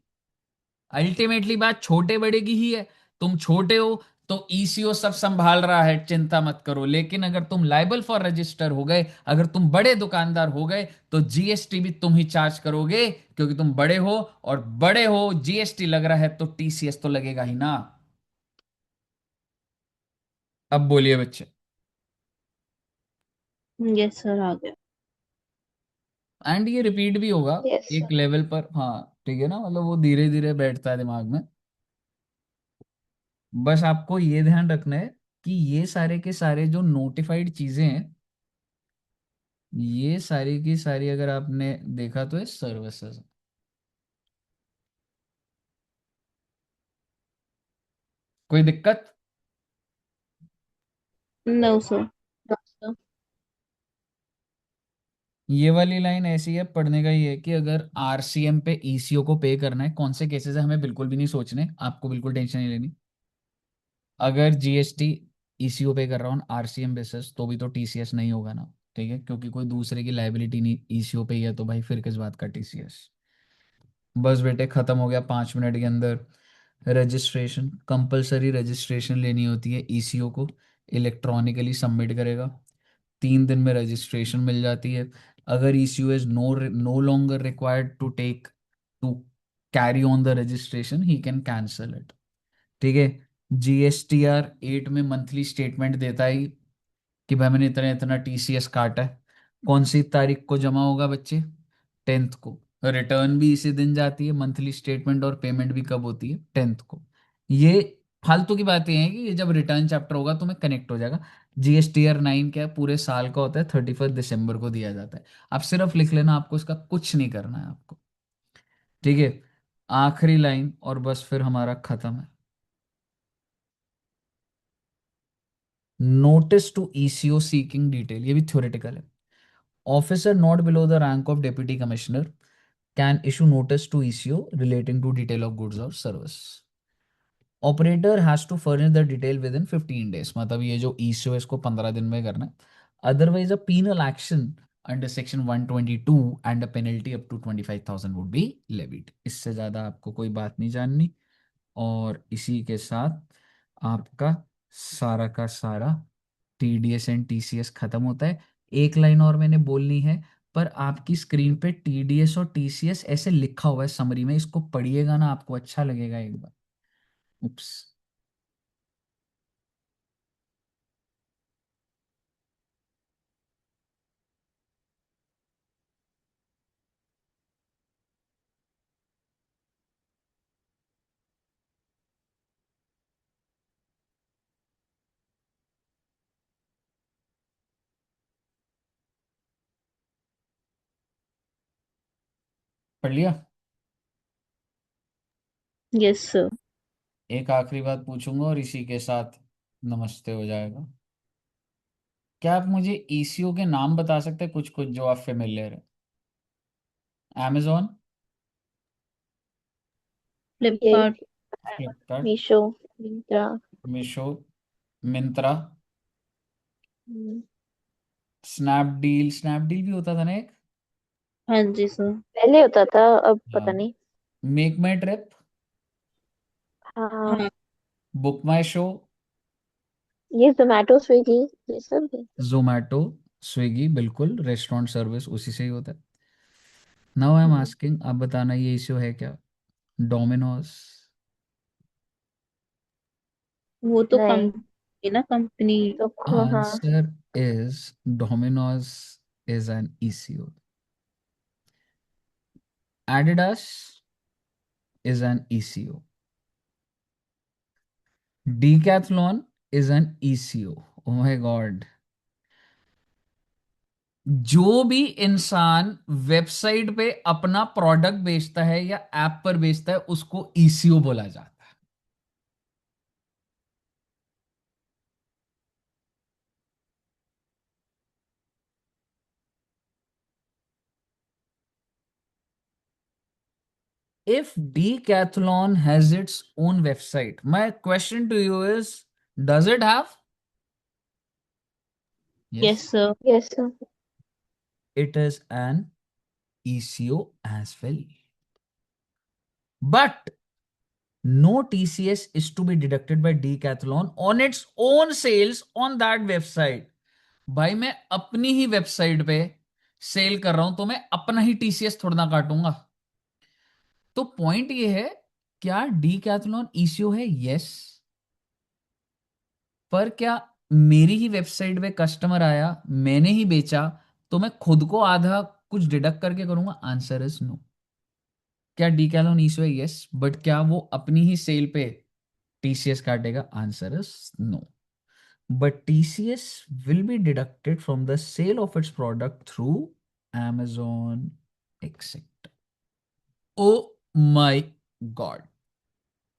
अल्टीमेटली बात छोटे बड़े की ही है। तुम छोटे हो तो ईसीओ सब संभाल रहा है, चिंता मत करो। लेकिन अगर तुम लाइबल फॉर रजिस्टर हो गए, अगर तुम बड़े दुकानदार हो गए, तो जीएसटी भी तुम ही चार्ज करोगे, क्योंकि तुम बड़े हो, और बड़े हो, जीएसटी लग रहा है तो टीसीएस तो लगेगा ही ना। अब बोलिए बच्चे। यस सर आ गया। एंड ये रिपीट भी होगा यस एक सर। लेवल पर, हाँ ठीक है ना, मतलब वो धीरे धीरे बैठता है दिमाग में। बस आपको ये ध्यान रखना है कि ये सारे के सारे जो नोटिफाइड चीजें हैं, ये सारी की सारी अगर आपने देखा तो ये सर्विसेज। कोई दिक्कत? No sir. ये वाली लाइन ऐसी है, पढ़ने का ये है कि अगर आरसीएम पे ईसीओ को पे करना है, कौन से केसेस है हमें बिल्कुल भी नहीं सोचने, आपको बिल्कुल टेंशन नहीं लेनी। अगर जीएसटी ईसीओ पे कर रहा हूँ आरसीएम बेसिस, तो भी तो टीसीएस नहीं होगा ना। ठीक है, क्योंकि कोई दूसरे की लाइबिलिटी नहीं ईसीओ पे ही है, तो भाई फिर किस बात का टीसीएस। बस बेटे खत्म हो गया 5 मिनट के अंदर। रजिस्ट्रेशन, कंपलसरी रजिस्ट्रेशन लेनी होती है ईसीओ को, इलेक्ट्रॉनिकली सबमिट करेगा, 3 दिन में रजिस्ट्रेशन मिल जाती है। अगर ECO is no longer required to take to carry on the registration, he can cancel it. ठीक है। जीएसटीआर 8 में मंथली स्टेटमेंट देता है कि भाई मैंने इतना इतना टीसीएस काटा है। कौन सी तारीख को जमा होगा बच्चे? 10th को। रिटर्न भी इसी दिन जाती है, मंथली स्टेटमेंट और पेमेंट भी कब होती है? 10th को। ये फालतू की बातें हैं कि ये जब रिटर्न चैप्टर होगा तो मैं कनेक्ट हो जाएगा। जीएसटीआर 9 क्या है, पूरे साल का होता है, 31 दिसंबर को दिया जाता है। आप सिर्फ लिख लेना, आपको इसका कुछ नहीं करना है आपको। ठीक है। आखिरी लाइन और बस फिर हमारा खत्म है। Notice to ECO seeking detail, ये भी थ्योरेटिकल है। Officer not below the rank of deputy commissioner can issue notice to ECO relating to detail of goods और service. Operator has to furnish the detail within 15 days, मतलब ये जो eco इसको 15 दिन में करना है। Otherwise a penal action under section 122 and a penalty up to 25,000 would be levied. इससे ज्यादा आपको कोई बात नहीं जाननी। और इसी के साथ आपका सारा का सारा टीडीएस एंड टीसीएस खत्म होता है। एक लाइन और मैंने बोलनी है, पर आपकी स्क्रीन पे टीडीएस और टीसीएस ऐसे लिखा हुआ है समरी में, इसको पढ़िएगा ना, आपको अच्छा लगेगा एक बार। उप्स। पढ़ लिया। Yes sir. एक आखिरी बात पूछूंगा और इसी के साथ नमस्ते हो जाएगा। क्या आप मुझे ईसीओ के नाम बता सकते हैं कुछ कुछ जो आप फेमिलियर है? amazon, ये फ्लिपकार्ट। फ्लिपकार्ट, मीशो, मिंत्रा। मीशो, मिंत्रा, हम्म, स्नैपडील, स्नैपडील भी होता था ना एक। हाँ जी सर। पहले होता था, अब पता हाँ। नहीं। मेक माई ट्रिप, हाँ, हाँ। बुक माई शो, ये जोमेटो स्विगी ये सब है। जोमेटो, स्विगी, बिल्कुल रेस्टोरेंट सर्विस उसी से ही होता है। Now I am hmm, asking, आप बताना ये इश्यू है क्या? डोमिनोज। वो तो नहीं, कंपनी ना, कंपनी। तो हाँ। Answer is Domino's is an eco. Adidas is an ECO. Decathlon is an ECO. Oh my God. जो भी इंसान वेबसाइट पे अपना प्रोडक्ट बेचता है या ऐप पर बेचता है उसको ईसीओ बोला जाता है। If Decathlon has its own website, my question to you is, does it have? Yes Yes, sir. Yes. it is an ECO as well. But no TCS is to be deducted by Decathlon on its own sales on that website. भाई मैं अपनी ही website पे cell कर रहा हूं तो मैं अपना ही टीसीएस थोड़ा ना काटूंगा। तो पॉइंट ये है, क्या डीकैथलॉन ईसीओ है? यस। पर क्या मेरी ही वेबसाइट पे कस्टमर आया, मैंने ही बेचा, तो मैं खुद को आधा कुछ डिडक्ट करके करूंगा? Answer is no. क्या डीकैथलॉन ईसीओ है? यस। बट क्या वो अपनी ही सेल पे टीसीएस काटेगा? Answer is no. But TCS will be deducted from the sale of its product through Amazon, etc. Oh my God.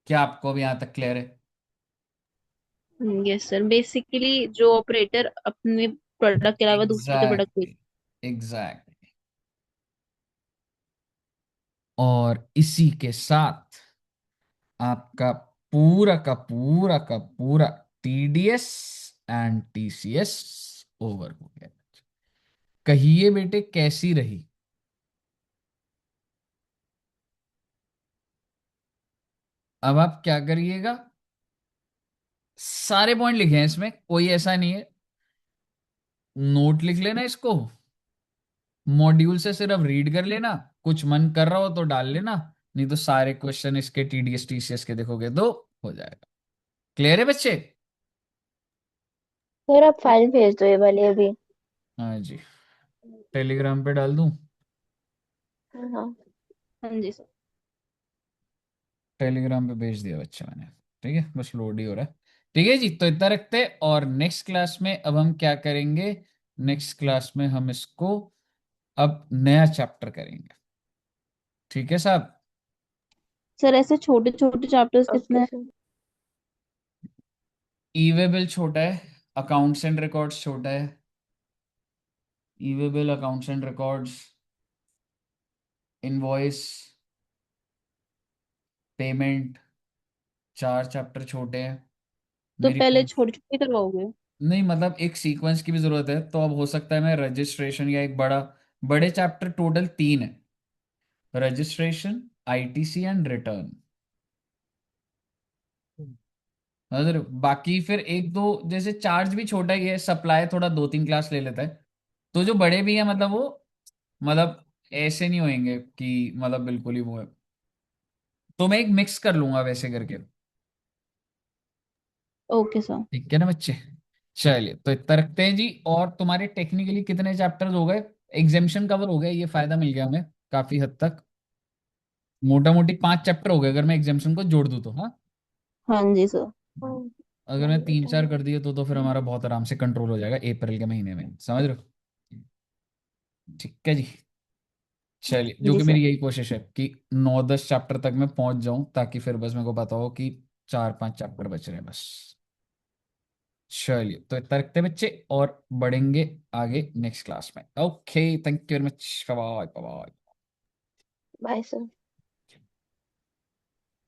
क्या आपको अभी यहां तक क्लियर है? यस सर, बेसिकली जो ऑपरेटर अपने प्रोडक्ट के अलावा दूसरे के प्रोडक्ट बेच। Exactly, exactly. और इसी के साथ आपका पूरा का पूरा टीडीएस एंड टीसीएस ओवर हो गया। कहिए बेटे कैसी रही? अब आप क्या करिएगा, सारे पॉइंट लिखे हैं इसमें, कोई ऐसा नहीं है। नोट लिख लेना इसको, मॉड्यूल से सिर्फ रीड कर लेना, कुछ मन कर रहा हो तो डाल लेना, नहीं तो सारे क्वेश्चन इसके टीडीएस टीसीएस के देखोगे तो हो जाएगा। क्लियर है बच्चे? सर आप फाइल भेज दो ये वाली अभी। हाँ जी। टेलीग्राम पे डाल दूं? हाँ हाँ। हाँ जी सर। टेलीग्राम पे भेज दिया बच्चे मैंने। ठीक है, बस लोड ही हो रहा है। ठीक है जी, तो इतना रखते हैं और नेक्स्ट क्लास में अब हम क्या करेंगे? नेक्स्ट क्लास में हम इसको अब नया चैप्टर करेंगे। ठीक है साहब? सर ऐसे छोटे छोटे चैप्टर्स कितने ओके हैं? सर। ई वे बिल छोटा है, अकाउंट्स एंड रिकॉर्ड्स छोटा है, e-way bill, accounts and records, invoice, payment, 4 chapter छोटे हैं तो मेरी पहले कोर्स। छोटे छोटे करवाओगे? नहीं मतलब एक सीक्वेंस की भी जरूरत है, तो अब हो सकता है मैं रजिस्ट्रेशन या एक बड़े चैप्टर, टोटल 3 है, रजिस्ट्रेशन, आईटीसी एंड रिटर्न। अगर बाकी फिर एक दो, जैसे चार्ज भी छोटा ही है, सप्लाई थोड़ा 2-3 क्लास ले लेता है, तो जो बड़े भी है मतलब वो, मतलब ऐसे नहीं होंगे कि मतलब बिल्कुल ही वो है, तो मैं एक मिक्स कर लूंगा वैसे करके। Okay sir. ठीक है ना बच्चे? चलिए तो इतना रखते हैं जी। और तुम्हारे टेक्निकली कितने चैप्टर्स हो गए? एग्जाम्शन कवर हो गए, ये फायदा मिल गया हमें काफी हद तक। मोटा मोटी 5 चैप्टर हो गए अगर मैं एग्जाम्शन को जोड़ दूं तो, हाँ। हाँ जी सर। अगर मैं 3-4 कर दिए तो फिर हमारा बहुत आराम से कंट्रोल हो जाएगा अप्रैल के महीने में, समझ रहे हो? ठीक है जी। चलिए, जो जी कि सर। मेरी यही कोशिश है कि 9-10 चैप्टर तक मैं पहुंच जाऊं, ताकि फिर बस मेरे को पता हो कि 4-5 चैप्टर बच रहे हैं बस। चलिए तो इतना रखते हैं बच्चे, और बढ़ेंगे आगे नेक्स्ट क्लास में। Okay, thank you very much, bye bye. Bye sir.